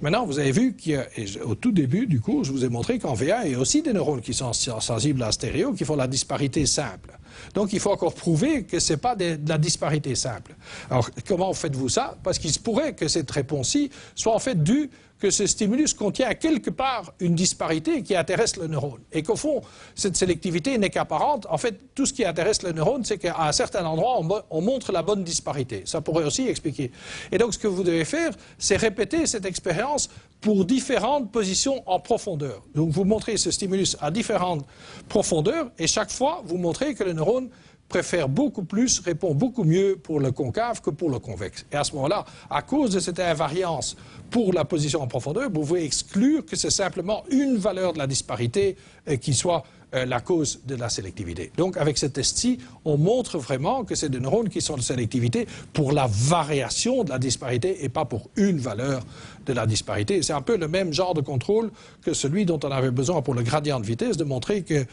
A: Maintenant, vous avez vu qu'au tout début du cours, je vous ai montré qu'en VA, il y a aussi des neurones qui sont sensibles à la stéréo, qui font la disparité simple. Donc, il faut encore prouver que ce n'est pas de la disparité simple. Alors, comment faites-vous ça? Parce qu'il se pourrait que cette réponse-ci soit en fait due que ce stimulus contient quelque part une disparité qui intéresse le neurone. Et qu'au fond, cette sélectivité n'est qu'apparente. En fait, tout ce qui intéresse le neurone, c'est qu'à un certain endroit, on montre la bonne disparité. Ça pourrait aussi expliquer. Et donc, ce que vous devez faire, c'est répéter cette expérience pour différentes positions en profondeur. Donc, vous montrez ce stimulus à différentes profondeurs, et chaque fois, vous montrez que le neurone préfère beaucoup plus, répond beaucoup mieux pour le concave que pour le convexe. Et à ce moment-là, à cause de cette invariance pour la position en profondeur, vous pouvez exclure que c'est simplement une valeur de la disparité qui soit la cause de la sélectivité. Donc, avec ce test-ci, on montre vraiment que c'est des neurones qui sont de sélectivité pour la variation de la disparité et pas pour une valeur de la disparité. C'est un peu le même genre de contrôle que celui dont on avait besoin pour le gradient de vitesse, de montrer que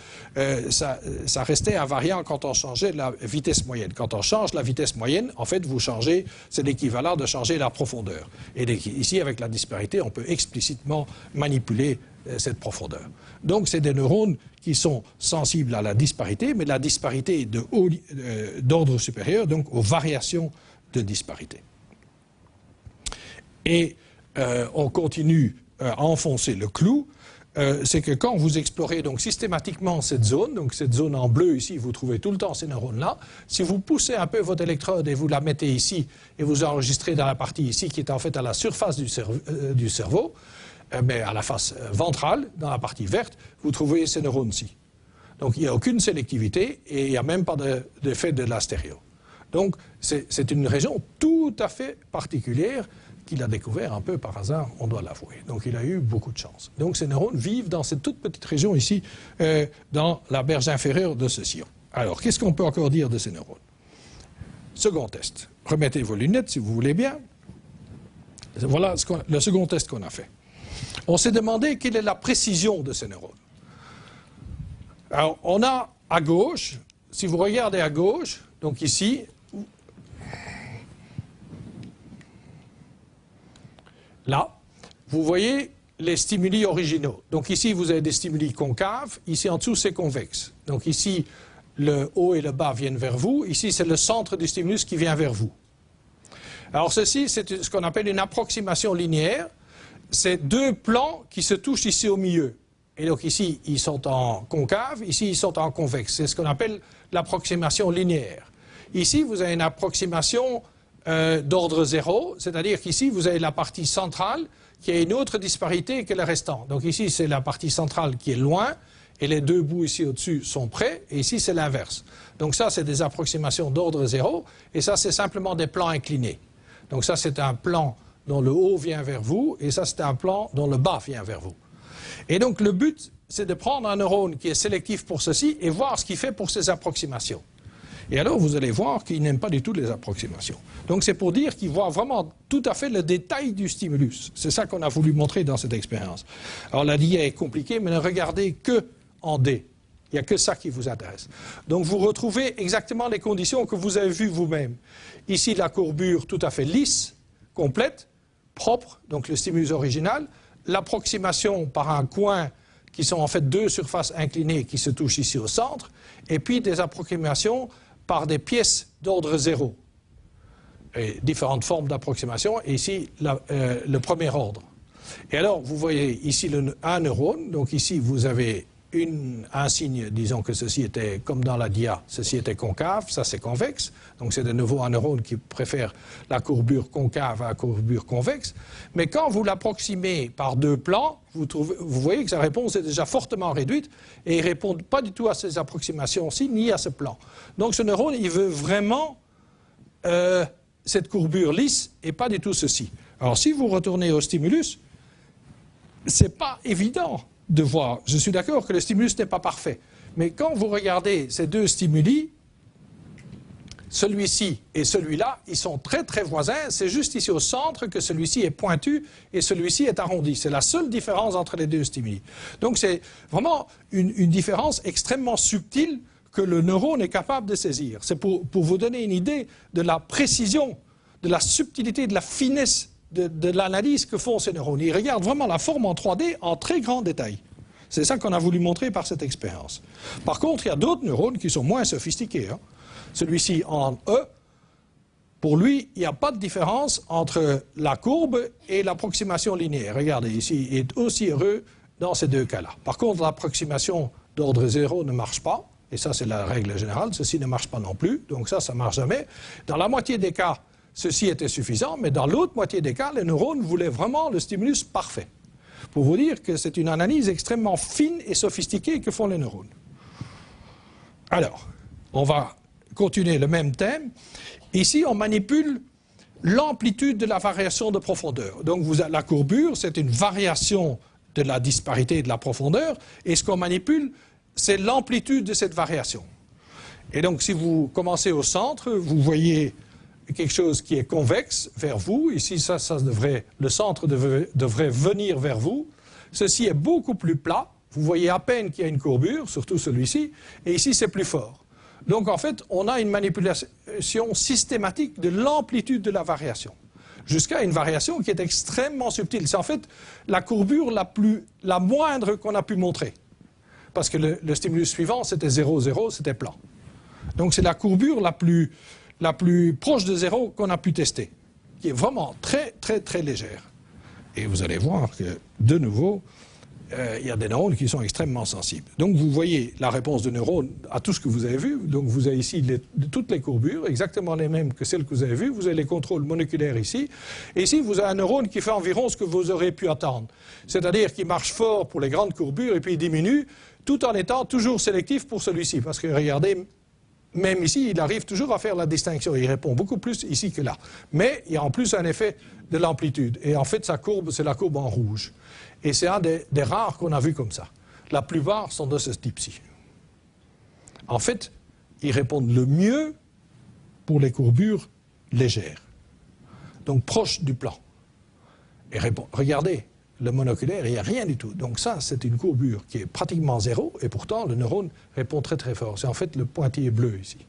A: ça restait invariant quand on changeait la vitesse moyenne. Quand on change la vitesse moyenne, en fait, vous changez, c'est l'équivalent de changer la profondeur. Et ici, avec la disparité, on peut explicitement manipuler cette profondeur. Donc, c'est des neurones qui sont sensibles à la disparité, mais la disparité d'ordre supérieur, donc aux variations de disparité. Et on continue à enfoncer le clou, c'est que quand vous explorez donc systématiquement cette zone en bleu ici, vous trouvez tout le temps ces neurones-là. Si vous poussez un peu votre électrode et vous la mettez ici, et vous enregistrez dans la partie ici, qui est en fait à la surface du cerveau, mais à la face ventrale, dans la partie verte, vous trouvez ces neurones-ci. Donc il n'y a aucune sélectivité et il n'y a même pas d'effet de la stéréo. Donc c'est une région tout à fait particulière qu'il a découvert un peu par hasard, on doit l'avouer. Donc il a eu beaucoup de chance. Donc ces neurones vivent dans cette toute petite région ici, dans la berge inférieure de ce sillon. Alors, qu'est-ce qu'on peut encore dire de ces neurones? Second test. Remettez vos lunettes si vous voulez bien. Voilà le second test qu'on a fait. On s'est demandé quelle est la précision de ces neurones. Alors, on a à gauche, si vous regardez à gauche, donc ici, là, vous voyez les stimuli originaux. Donc ici, vous avez des stimuli concaves, ici en dessous, c'est convexe. Donc ici, le haut et le bas viennent vers vous, ici, c'est le centre du stimulus qui vient vers vous. Alors ceci, c'est ce qu'on appelle une approximation linéaire. C'est deux plans qui se touchent ici au milieu. Et donc ici, ils sont en concave, ici, ils sont en convexe. C'est ce qu'on appelle l'approximation linéaire. Ici, vous avez une approximation d'ordre zéro, c'est-à-dire qu'ici, vous avez la partie centrale qui a une autre disparité que le restant. Donc ici, c'est la partie centrale qui est loin, et les deux bouts ici au-dessus sont près, et ici, c'est l'inverse. Donc ça, c'est des approximations d'ordre zéro, et ça, c'est simplement des plans inclinés. Donc ça, c'est un plan dont le haut vient vers vous, et ça, c'est un plan dont le bas vient vers vous. Et donc, le but, c'est de prendre un neurone qui est sélectif pour ceci et voir ce qu'il fait pour ces approximations. Et alors, vous allez voir qu'il n'aime pas du tout les approximations. Donc, c'est pour dire qu'il voit vraiment tout à fait le détail du stimulus. C'est ça qu'on a voulu montrer dans cette expérience. Alors, la DIA est compliquée, mais ne regardez que en D. Il n'y a que ça qui vous intéresse. Donc, vous retrouvez exactement les conditions que vous avez vues vous-même. Ici, la courbure tout à fait lisse, complète, propre, donc le stimulus original. L'approximation par un coin qui sont en fait deux surfaces inclinées qui se touchent ici au centre, et puis des approximations par des pièces d'ordre zéro. Et différentes formes d'approximation, et ici le premier ordre. Et alors, vous voyez ici un neurone, donc ici vous avez un signe, disons que ceci était, comme dans la dia, ceci était concave, ça c'est convexe, donc c'est de nouveau un neurone qui préfère la courbure concave à la courbure convexe, mais quand vous l'approximez par deux plans, vous voyez que sa réponse est déjà fortement réduite, et il ne répond pas du tout à ces approximations-ci, ni à ce plan. Donc ce neurone, il veut vraiment cette courbure lisse, et pas du tout ceci. Alors si vous retournez au stimulus, c'est pas évident de voir. Je suis d'accord que le stimulus n'est pas parfait. Mais quand vous regardez ces deux stimuli, celui-ci et celui-là, ils sont très très voisins. C'est juste ici au centre que celui-ci est pointu et celui-ci est arrondi. C'est la seule différence entre les deux stimuli. Donc c'est vraiment une différence extrêmement subtile que le neurone est capable de saisir. C'est pour vous donner une idée de la précision, de la subtilité, de la finesse de l'analyse que font ces neurones. Ils regardent vraiment la forme en 3D en très grand détail. C'est ça qu'on a voulu montrer par cette expérience. Par contre, il y a d'autres neurones qui sont moins sophistiqués. Hein. Celui-ci en E, pour lui, il n'y a pas de différence entre la courbe et l'approximation linéaire. Regardez, ici, il est aussi heureux dans ces deux cas-là. Par contre, l'approximation d'ordre 0 ne marche pas, et ça c'est la règle générale, ceci ne marche pas non plus, donc ça ne marche jamais. Dans la moitié des cas, ceci était suffisant, mais dans l'autre moitié des cas, les neurones voulaient vraiment le stimulus parfait. Pour vous dire que c'est une analyse extrêmement fine et sophistiquée que font les neurones. Alors, on va continuer le même thème. Ici, on manipule l'amplitude de la variation de profondeur. Donc, la courbure, c'est une variation de la disparité de la profondeur, et ce qu'on manipule, c'est l'amplitude de cette variation. Et donc, si vous commencez au centre, vous voyez quelque chose qui est convexe vers vous. Ici, le centre devrait venir vers vous. Ceci est beaucoup plus plat. Vous voyez à peine qu'il y a une courbure, surtout celui-ci. Et ici, c'est plus fort. Donc, en fait, on a une manipulation systématique de l'amplitude de la variation, jusqu'à une variation qui est extrêmement subtile. C'est en fait la courbure la moindre qu'on a pu montrer. Parce que le stimulus suivant, c'était 0, 0, c'était plat. Donc, c'est la courbure la plus proche de 0 qu'on a pu tester, qui est vraiment très, très, très légère. Et vous allez voir que, de nouveau, il y a des neurones qui sont extrêmement sensibles. Donc, vous voyez la réponse de neurones à tout ce que vous avez vu. Donc, vous avez ici toutes les courbures, exactement les mêmes que celles que vous avez vues. Vous avez les contrôles moléculaires ici. Et ici, vous avez un neurone qui fait environ ce que vous aurez pu attendre. C'est-à-dire qu'il marche fort pour les grandes courbures et puis il diminue, tout en étant toujours sélectif pour celui-ci. Parce que, regardez, même ici, il arrive toujours à faire la distinction. Il répond beaucoup plus ici que là. Mais il y a en plus un effet de l'amplitude. Et en fait, sa courbe, c'est la courbe en rouge. Et c'est un des rares qu'on a vu comme ça. La plupart sont de ce type-ci. En fait, ils répondent le mieux pour les courbures légères. Donc proches du plan. Et regardez, le monoculaire, il n'y a rien du tout. Donc ça, c'est une courbure qui est pratiquement zéro, et pourtant, le neurone répond très très fort. C'est en fait le pointillé bleu ici.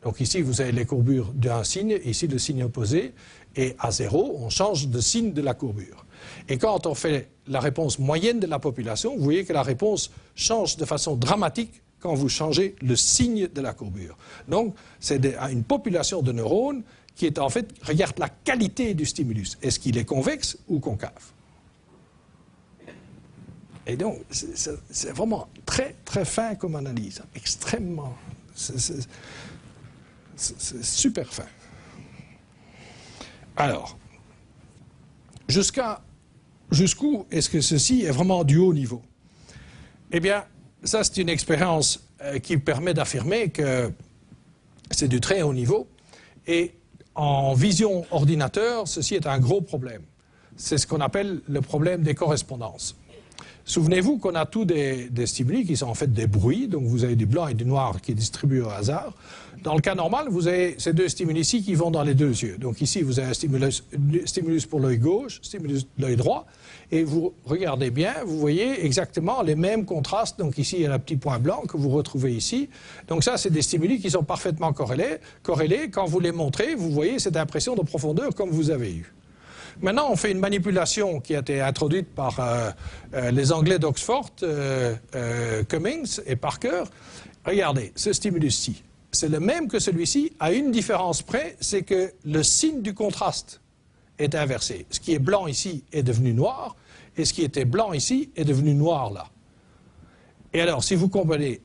A: Donc ici, vous avez les courbures d'un signe, ici le signe opposé, et à zéro, on change de signe de la courbure. Et quand on fait la réponse moyenne de la population, vous voyez que la réponse change de façon dramatique quand vous changez le signe de la courbure. Donc, c'est une population de neurones qui est en fait, regarde la qualité du stimulus. Est-ce qu'il est convexe ou concave? Et donc, c'est vraiment très, très fin comme analyse. Extrêmement. C'est super fin. Alors, jusqu'où est-ce que ceci est vraiment du haut niveau? Eh bien, ça, c'est une expérience qui permet d'affirmer que c'est du très haut niveau. Et en vision ordinateur, ceci est un gros problème. C'est ce qu'on appelle le problème des correspondances. Souvenez-vous qu'on a tous des stimuli qui sont en fait des bruits, donc vous avez du blanc et du noir qui est distribué au hasard. Dans le cas normal, vous avez ces deux stimuli-ci qui vont dans les deux yeux. Donc ici, vous avez un stimulus pour l'œil gauche, stimulus de l'œil droit, et vous regardez bien, vous voyez exactement les mêmes contrastes. Donc ici, il y a le petit point blanc que vous retrouvez ici. Donc ça, c'est des stimuli qui sont parfaitement corrélés. Quand vous les montrez, vous voyez cette impression de profondeur comme vous avez eu. Maintenant, on fait une manipulation qui a été introduite par les Anglais d'Oxford, Cummings et Parker. Regardez, ce stimulus-ci, c'est le même que celui-ci, à une différence près, c'est que le signe du contraste est inversé. Ce qui est blanc ici est devenu noir, et ce qui était blanc ici est devenu noir là. Et alors, si vous combinez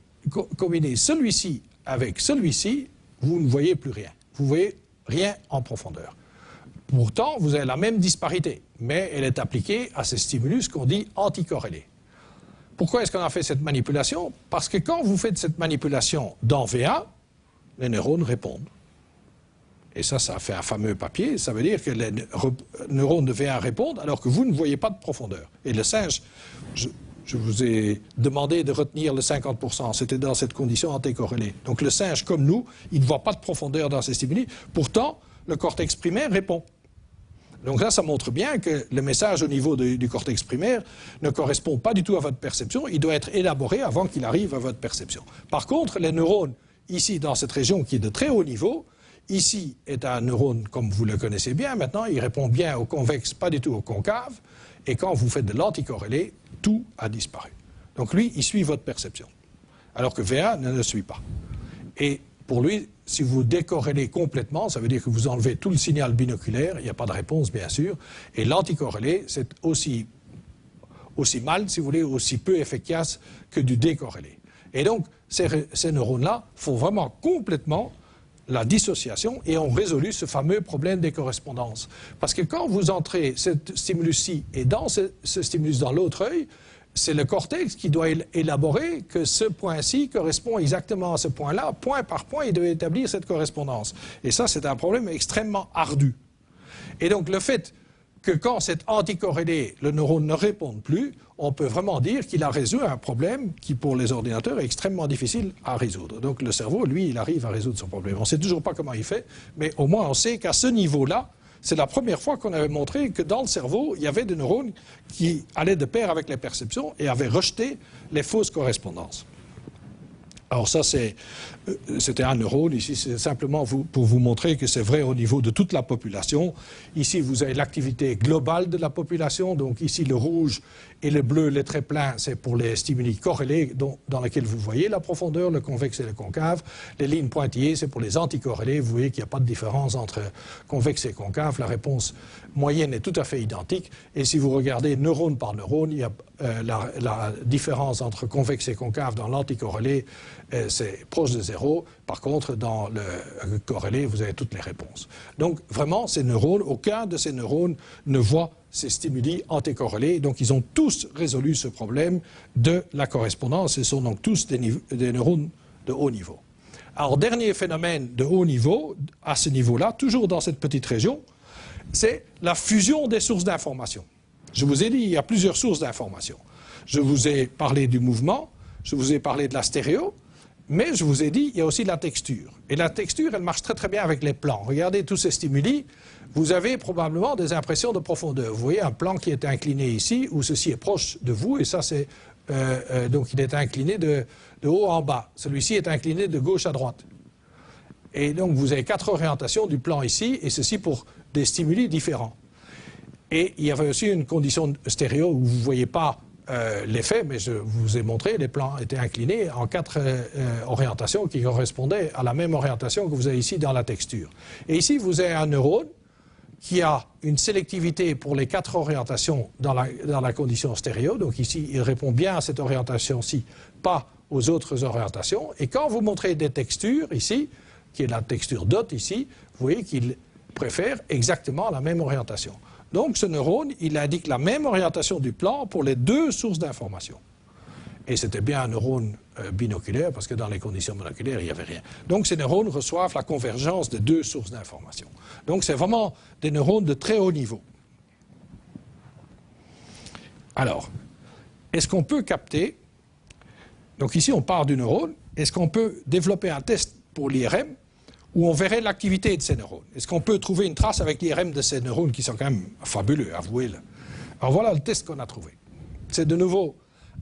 A: celui-ci avec celui-ci, vous ne voyez plus rien. Vous voyez rien en profondeur. Pourtant, vous avez la même disparité, mais elle est appliquée à ces stimulus qu'on dit anticorrélés. Pourquoi est-ce qu'on a fait cette manipulation? Parce que quand vous faites cette manipulation dans V1, les neurones répondent. Et ça fait un fameux papier. Ça veut dire que les neurones de V1 répondent alors que vous ne voyez pas de profondeur. Et le singe, je vous ai demandé de retenir le 50%. C'était dans cette condition anticorrélée. Donc le singe, comme nous, il ne voit pas de profondeur dans ces stimuli. Pourtant, le cortex primaire répond. Donc là, ça montre bien que le message au niveau du cortex primaire ne correspond pas du tout à votre perception. Il doit être élaboré avant qu'il arrive à votre perception. Par contre, les neurones, ici, dans cette région qui est de très haut niveau, ici est un neurone, comme vous le connaissez bien maintenant, il répond bien au convexe, pas du tout au concave. Et quand vous faites de l'anticorrélé, tout a disparu. Donc lui, il suit votre perception. Alors que V1 ne le suit pas. Et pour lui, si vous décorrélez complètement, ça veut dire que vous enlevez tout le signal binoculaire, il n'y a pas de réponse bien sûr, et l'anticorrélé, c'est aussi mal, si vous voulez, aussi peu efficace que du décorrélé. Et donc, ces neurones-là font vraiment complètement la dissociation et ont résolu ce fameux problème des correspondances. Parce que quand vous entrez ce stimulus-ci et dans ce stimulus dans l'autre œil, c'est le cortex qui doit élaborer que ce point-ci correspond exactement à ce point-là. Point par point, il doit établir cette correspondance. Et ça, c'est un problème extrêmement ardu. Et donc, le fait que quand c'est anticorrélé, le neurone ne répond plus, on peut vraiment dire qu'il a résolu un problème qui, pour les ordinateurs, est extrêmement difficile à résoudre. Donc, le cerveau, lui, il arrive à résoudre son problème. On ne sait toujours pas comment il fait, mais au moins, on sait qu'à ce niveau-là, c'est la première fois qu'on avait montré que dans le cerveau, il y avait des neurones qui allaient de pair avec les perceptions et avaient rejeté les fausses correspondances. Alors ça, c'était un neurone. Ici, c'est simplement pour vous montrer que c'est vrai au niveau de toute la population. Ici, vous avez l'activité globale de la population. Donc ici, le rouge et le bleu, les traits pleins, c'est pour les stimuli corrélés dans lesquels vous voyez la profondeur, le convexe et le concave. Les lignes pointillées, c'est pour les anticorrélés. Vous voyez qu'il n'y a pas de différence entre convexe et concave. La réponse moyenne est tout à fait identique. Et si vous regardez neurone par neurone, il y a la différence entre convexe et concave dans l'anticorrélé, c'est proche de zéro. Par contre, dans le corrélé, vous avez toutes les réponses. Donc, vraiment, ces neurones, aucun de ces neurones ne voit ces stimuli anticorrélés. Donc, ils ont tous résolu ce problème de la correspondance. Ce sont donc tous des neurones de haut niveau. Alors, dernier phénomène de haut niveau, à ce niveau-là, toujours dans cette petite région, c'est la fusion des sources d'information. Je vous ai dit, il y a plusieurs sources d'information. Je vous ai parlé du mouvement, je vous ai parlé de la stéréo, mais je vous ai dit, il y a aussi la texture. Et la texture, elle marche très très bien avec les plans. Regardez tous ces stimuli, vous avez probablement des impressions de profondeur. Vous voyez un plan qui est incliné ici, où ceci est proche de vous, et ça c'est... donc il est incliné de haut en bas. Celui-ci est incliné de gauche à droite. Et donc vous avez 4 orientations du plan ici, et ceci pour des stimuli différents. Et il y avait aussi une condition stéréo où vous ne voyez pas l'effet, mais je vous ai montré, les plans étaient inclinés en 4 orientations qui correspondaient à la même orientation que vous avez ici dans la texture. Et ici, vous avez un neurone qui a une sélectivité pour les 4 orientations dans la condition stéréo. Donc ici, il répond bien à cette orientation-ci, pas aux autres orientations. Et quand vous montrez des textures, ici, qui est la texture dot ici, vous voyez qu'il préfère exactement la même orientation. Donc ce neurone, il indique la même orientation du plan pour les 2 sources d'information. Et c'était bien un neurone binoculaire, parce que dans les conditions monoculaires, il n'y avait rien. Donc ces neurones reçoivent la convergence des 2 sources d'information. Donc c'est vraiment des neurones de très haut niveau. Alors, est-ce qu'on peut capter... Donc ici, on part du neurone. Est-ce qu'on peut développer un test pour l'IRM où on verrait l'activité de ces neurones? Est-ce qu'on peut trouver une trace avec l'IRM de ces neurones qui sont quand même fabuleux, avouez-le? Alors voilà le test qu'on a trouvé. C'est de nouveau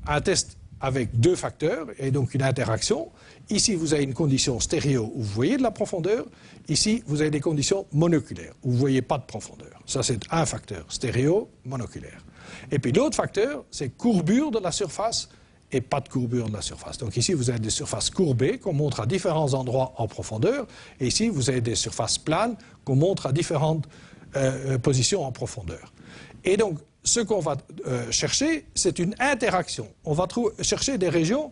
A: un test avec 2 facteurs et donc une interaction. Ici, vous avez une condition stéréo où vous voyez de la profondeur. Ici, vous avez des conditions monoculaires où vous ne voyez pas de profondeur. Ça, c'est un facteur, stéréo, monoculaire. Et puis l'autre facteur, c'est courbure de la surface et pas de courbure de la surface. Donc ici, vous avez des surfaces courbées qu'on montre à différents endroits en profondeur. Et ici, vous avez des surfaces planes qu'on montre à différentes positions en profondeur. Et donc, ce qu'on va chercher, c'est une interaction. On va chercher des régions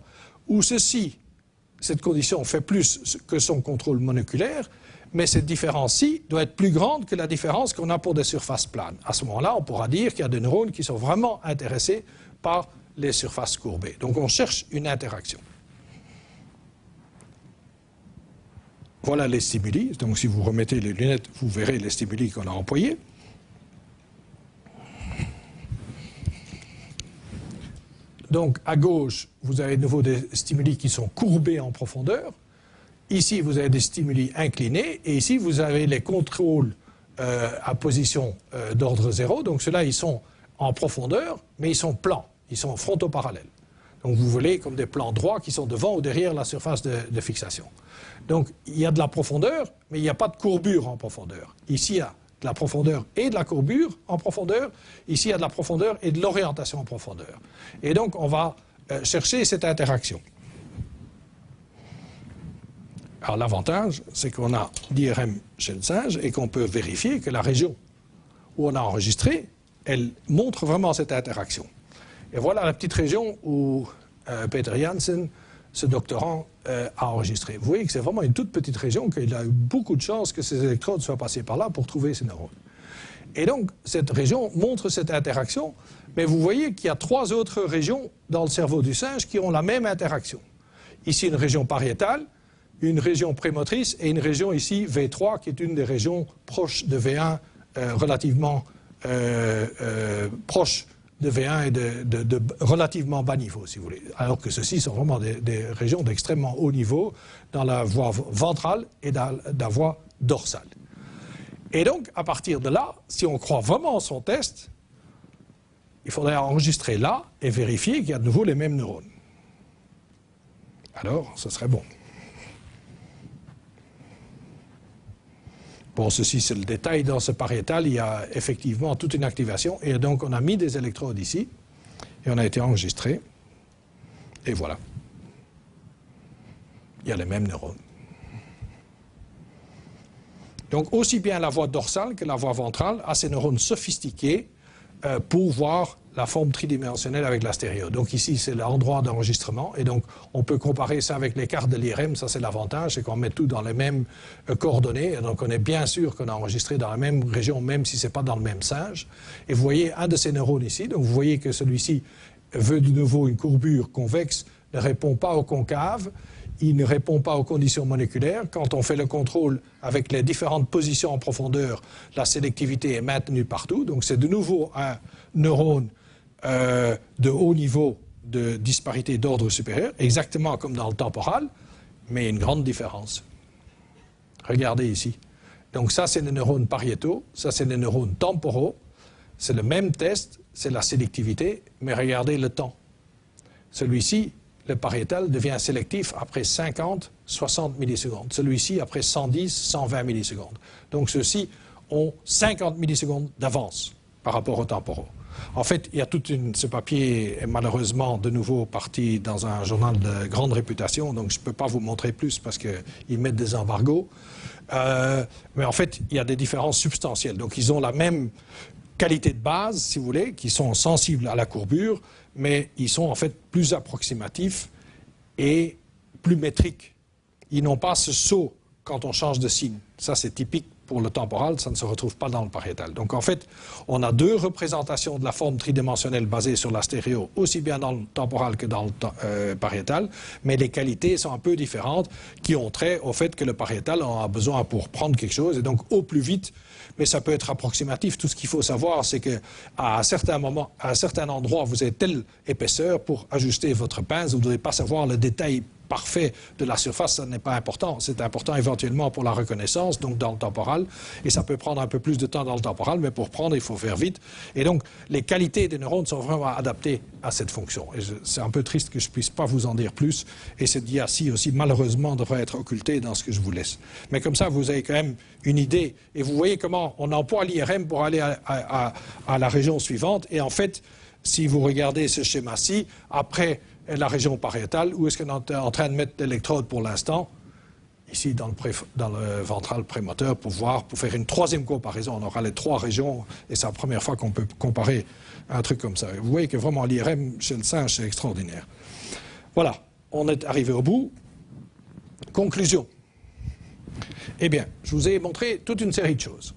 A: où cette condition fait plus que son contrôle moléculaire, mais cette différence-ci doit être plus grande que la différence qu'on a pour des surfaces planes. À ce moment-là, on pourra dire qu'il y a des neurones qui sont vraiment intéressés par les surfaces courbées. Donc on cherche une interaction. Voilà les stimuli. Donc si vous remettez les lunettes, vous verrez les stimuli qu'on a employés. Donc à gauche, vous avez de nouveau des stimuli qui sont courbés en profondeur. Ici, vous avez des stimuli inclinés. Et ici, vous avez les contrôles à position d'ordre 0. Donc ceux-là, ils sont en profondeur, mais ils sont plans. Ils sont frontoparallèles. Donc vous voyez comme des plans droits qui sont devant ou derrière la surface de fixation. Donc il y a de la profondeur, mais il n'y a pas de courbure en profondeur. Ici, il y a de la profondeur et de la courbure en profondeur. Ici, il y a de la profondeur et de l'orientation en profondeur. Et donc on va chercher cette interaction. Alors l'avantage, c'est qu'on a l'IRM chez le singe et qu'on peut vérifier que la région où on a enregistré, elle montre vraiment cette interaction. Et voilà la petite région où Peter Janssen, ce doctorant, a enregistré. Vous voyez que c'est vraiment une toute petite région, qu'il a eu beaucoup de chance que ces électrodes soient passées par là pour trouver ces neurones. Et donc, cette région montre cette interaction, mais vous voyez qu'il y a 3 autres régions dans le cerveau du singe qui ont la même interaction. Ici, une région pariétale, une région prémotrice et une région ici, V3, qui est une des régions proches de V1, relativement proche de V1 et de relativement bas niveau, si vous voulez. Alors que ceux-ci sont vraiment des régions d'extrêmement haut niveau dans la voie ventrale et dans la voie dorsale. Et donc, à partir de là, si on croit vraiment en son test, il faudrait enregistrer là et vérifier qu'il y a de nouveau les mêmes neurones. Alors, ce serait bon. Bon, ceci c'est le détail. Dans ce pariétal, il y a effectivement toute une activation. Et donc, on a mis des électrodes ici. Et on a été enregistré. Et voilà. Il y a les mêmes neurones. Donc, aussi bien la voie dorsale que la voie ventrale a ces neurones sophistiqués pour voir la forme tridimensionnelle avec la stéréo. Donc ici, c'est l'endroit d'enregistrement. Et donc, on peut comparer ça avec les cartes de l'IRM. Ça, c'est l'avantage, c'est qu'on met tout dans les mêmes coordonnées. Et donc, on est bien sûr qu'on a enregistré dans la même région, même si ce n'est pas dans le même singe. Et vous voyez un de ces neurones ici. Donc, vous voyez que celui-ci veut de nouveau une courbure convexe, ne répond pas au concave. Il ne répond pas aux conditions moléculaires. Quand on fait le contrôle avec les différentes positions en profondeur, la sélectivité est maintenue partout. Donc c'est de nouveau un neurone de haut niveau de disparité d'ordre supérieur, exactement comme dans le temporal, mais une grande différence. Regardez ici. Donc ça, c'est les neurones pariétaux, ça, c'est les neurones temporaux. C'est le même test, c'est la sélectivité, mais regardez le temps. Celui-ci, le pariétal devient sélectif après 50, 60 millisecondes. Celui-ci après 110, 120 millisecondes. Donc ceux-ci ont 50 millisecondes d'avance par rapport aux temporaux. En fait, il y a ce papier est malheureusement de nouveau parti dans un journal de grande réputation, donc je ne peux pas vous montrer plus parce qu'ils mettent des embargos. Mais en fait, il y a des différences substantielles. Donc ils ont la même qualité de base, si vous voulez, qui sont sensibles à la courbure, mais ils sont en fait plus approximatifs et plus métriques. Ils n'ont pas ce saut quand on change de signe. Ça, c'est typique pour le temporal, ça ne se retrouve pas dans le pariétal. Donc en fait, on a 2 représentations de la forme tridimensionnelle basée sur la stéréo, aussi bien dans le temporal que dans le pariétal, mais les qualités sont un peu différentes, qui ont trait au fait que le pariétal en a besoin pour prendre quelque chose, et donc au plus vite, mais ça peut être approximatif. Tout ce qu'il faut savoir, c'est qu'à un certain moment, à un certain endroit, vous avez telle épaisseur pour ajuster votre pince, vous ne devez pas savoir le détail parfait de la surface, ça n'est pas important. C'est important éventuellement pour la reconnaissance, donc dans le temporal, et ça peut prendre un peu plus de temps dans le temporal, mais pour prendre, il faut faire vite. Et donc, les qualités des neurones sont vraiment adaptées à cette fonction. Et c'est un peu triste que je ne puisse pas vous en dire plus, et cette dia-ci aussi, malheureusement, devrait être occultée dans ce que je vous laisse. Mais comme ça, vous avez quand même une idée, et vous voyez comment on emploie l'IRM pour aller à la région suivante, et en fait, si vous regardez ce schéma-ci, après la région pariétale, où est-ce qu'on est en train de mettre l'électrode pour l'instant? Ici, dans le ventral prémoteur, pour faire une 3e comparaison. On aura les 3 régions, et c'est la première fois qu'on peut comparer un truc comme ça. Et vous voyez que vraiment l'IRM chez le singe, c'est extraordinaire. Voilà. on est arrivé au bout. Conclusion. Eh bien, je vous ai montré toute une série de choses.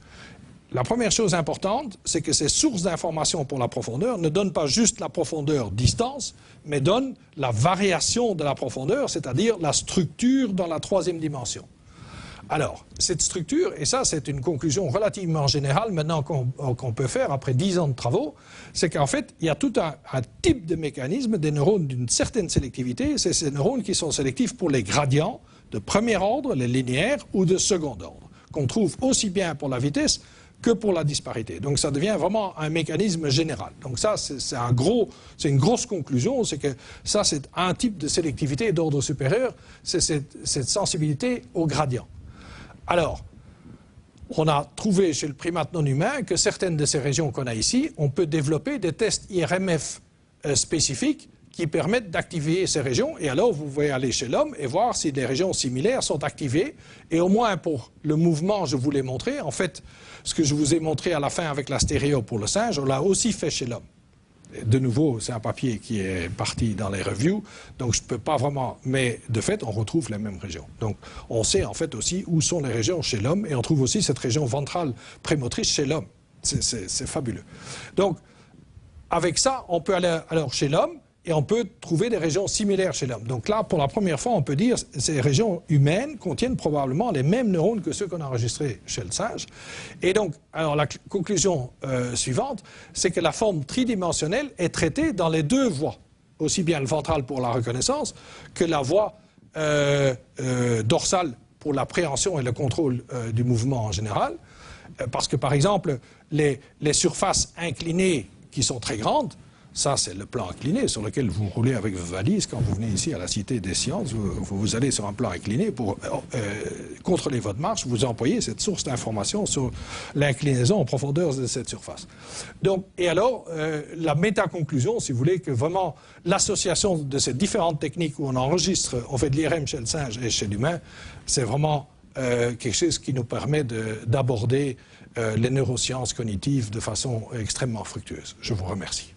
A: La première chose importante, c'est que ces sources d'informations pour la profondeur ne donnent pas juste la profondeur distance, mais donnent la variation de la profondeur, c'est-à-dire la structure dans la troisième dimension. Alors, cette structure, et ça c'est une conclusion relativement générale maintenant qu'on peut faire après 10 ans de travaux, c'est qu'en fait, il y a tout un type de mécanisme des neurones d'une certaine sélectivité, c'est ces neurones qui sont sélectifs pour les gradients de premier ordre, les linéaires, ou de second ordre, qu'on trouve aussi bien pour la vitesse que pour la disparité. Donc ça devient vraiment un mécanisme général. Donc ça, c'est une grosse conclusion, c'est que ça, c'est un type de sélectivité d'ordre supérieur, c'est cette sensibilité au gradient. Alors, on a trouvé chez le primate non humain que certaines de ces régions qu'on a ici, on peut développer des tests IRMF spécifiques qui permettent d'activer ces régions. Et alors, vous pouvez aller chez l'homme et voir si des régions similaires sont activées. Et au moins pour le mouvement, je vous l'ai montré. En fait, ce que je vous ai montré à la fin avec la stéréo pour le singe, on l'a aussi fait chez l'homme. De nouveau, c'est un papier qui est parti dans les reviews, donc je ne peux pas vraiment... Mais de fait, on retrouve les mêmes régions. Donc on sait en fait aussi où sont les régions chez l'homme, et on trouve aussi cette région ventrale prémotrice chez l'homme. C'est fabuleux. Donc, avec ça, on peut aller alors chez l'homme, et on peut trouver des régions similaires chez l'homme. Donc là, pour la première fois, on peut dire que ces régions humaines contiennent probablement les mêmes neurones que ceux qu'on a enregistrés chez le singe. Et donc, alors la conclusion suivante, c'est que la forme tridimensionnelle est traitée dans les deux voies, aussi bien le ventral pour la reconnaissance que la voie dorsale pour l'appréhension et le contrôle du mouvement en général. Parce que, par exemple, les surfaces inclinées qui sont très grandes, ça, c'est le plan incliné sur lequel vous roulez avec vos valises quand vous venez ici à la Cité des Sciences. Vous allez sur un plan incliné pour contrôler votre marche. Vous employez cette source d'information sur l'inclinaison en profondeur de cette surface. Donc, et alors, la méta-conclusion, si vous voulez, que vraiment l'association de ces différentes techniques où on enregistre, on fait de l'IRM chez le singe et chez l'humain, c'est vraiment quelque chose qui nous permet d'aborder les neurosciences cognitives de façon extrêmement fructueuse. Je vous remercie.